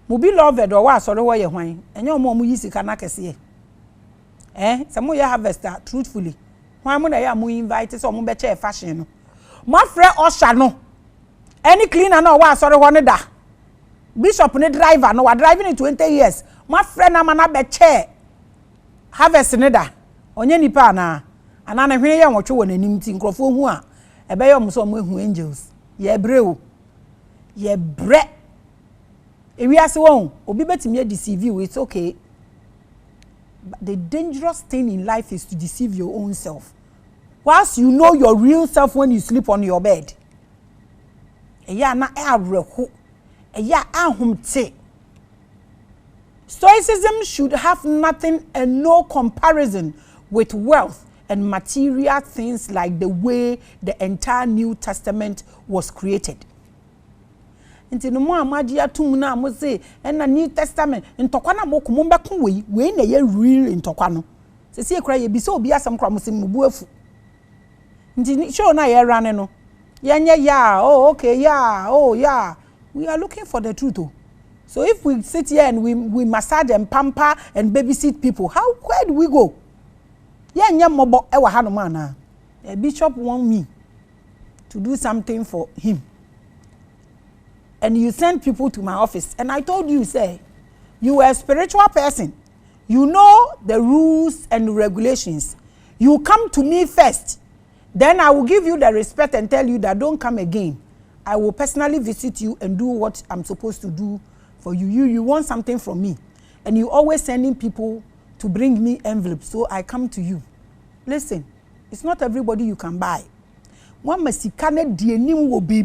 Speaker 1: mo bi loved o wa asore ho ye hwan enye omo yisika na kese se mo ye harvester truthfully hwan mo na ya mo invite so mo be che fashion no mo afre osha no any cleaner na o wa asore ho ne da bishop ne driver no wa driving in 20 years my friend na mana be che harvest ne da onye nipa na ana na hwene ye nwotwe won anim ti nkrofo hu a ebe ye omso mo hu angels ye breu ye bre ewi ase won obi betimi deceive you, it's okay, but the dangerous thing in life is to deceive your own self whilst you know your real self when you sleep on your bed. Eya na areho eya ahumte. Stoicism should have nothing and no comparison with wealth and material things like the way the entire New Testament was created. Nti no mo amaji atum na mo say na New Testament ntokwa na mo komombe ko we na ye real ntokwa no. Sesi ekura ye bi se obi asem kura mo se mbu afu. Nti show na ye rane no. Yenye ya, oh okay, yeah, oh yeah. We are looking for the truth. Oh. So if we sit here and we massage and pamper and babysit people, where do we go? Ye nya mobo e wa hanom ana. A bishop want me to do something for him. And you send people to my office. And I told you, say, you are a spiritual person. You know the rules and regulations. You come to me first. Then I will give you the respect and tell you that don't come again. I will personally visit you and do what I'm supposed to do for you. You want something from me. And you always sending people to bring me envelopes. So I come to you. Listen, it's not everybody you can buy. One must see will be.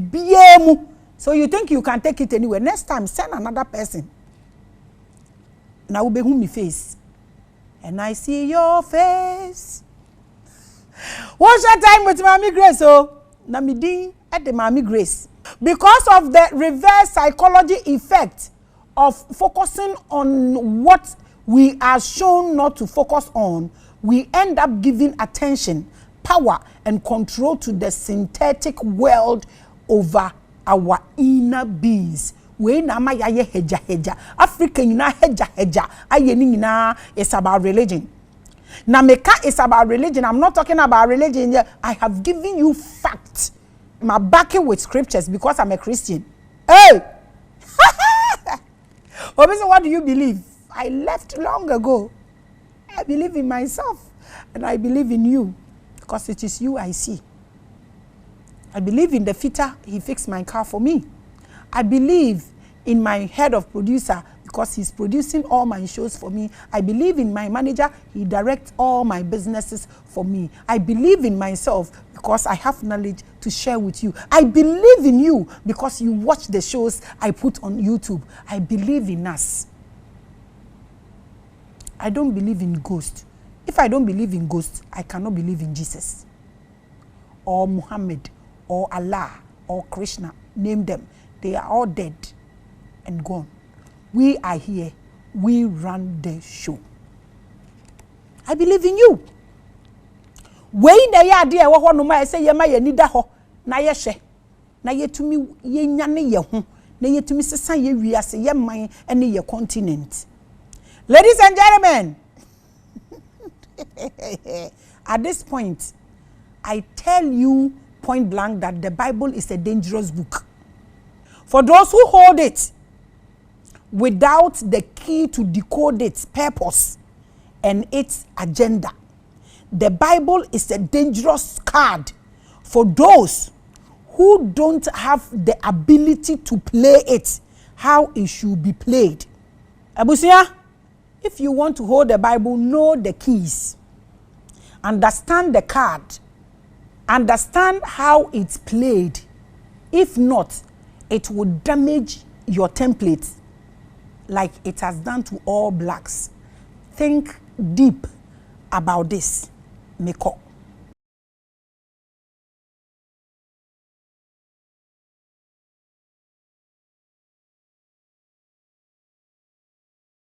Speaker 1: So you think you can take it anywhere. Next time, send another person. Now will be whom me face. And I see your face. What's your time with Maame Grace? Oh, na me din at the Maame Grace. Because of the reverse psychology effect of focusing on what we are shown not to focus on, we end up giving attention, power, and control to the synthetic world over our inner beings. We na ma ya heja. African na heja. Ayeni na is about religion. Na meka is about religion. I'm not talking about religion here. I have given you facts. My backing with scriptures because I'm a Christian. Hey! Obviously, what do you believe? I left long ago. I believe in myself and I believe in you because it is you I see. I believe in the fitter, he fixed my car for me. I believe in my head of producer because he's producing all my shows for me. I believe in my manager, he directs all my businesses for me. I believe in myself because I have knowledge to share with you. I believe in you because you watch the shows I put on YouTube. I believe in us. I don't believe in ghosts. If I don't believe in ghosts, I cannot believe in Jesus or Muhammad or Allah or Krishna. Name them. They are all dead and gone. We are here. We run the show. I believe in you. When the idea wa no ma say ye ma ye nida ho na ye hwe na ye tumi ye nyane ye ho na ye tumi sesa ye wiase ye man ene ye continent. Ladies and gentlemen, at this point, I tell you point blank that the Bible is a dangerous book. For those who hold it without the key to decode its purpose and its agenda, the Bible is a dangerous card for those who don't have the ability to play it how it should be played. Abusia, if you want to hold the Bible, know the keys. Understand the card. Understand how it's played. If not, it will damage your template like it has done to all blacks. Think deep about this. Meko.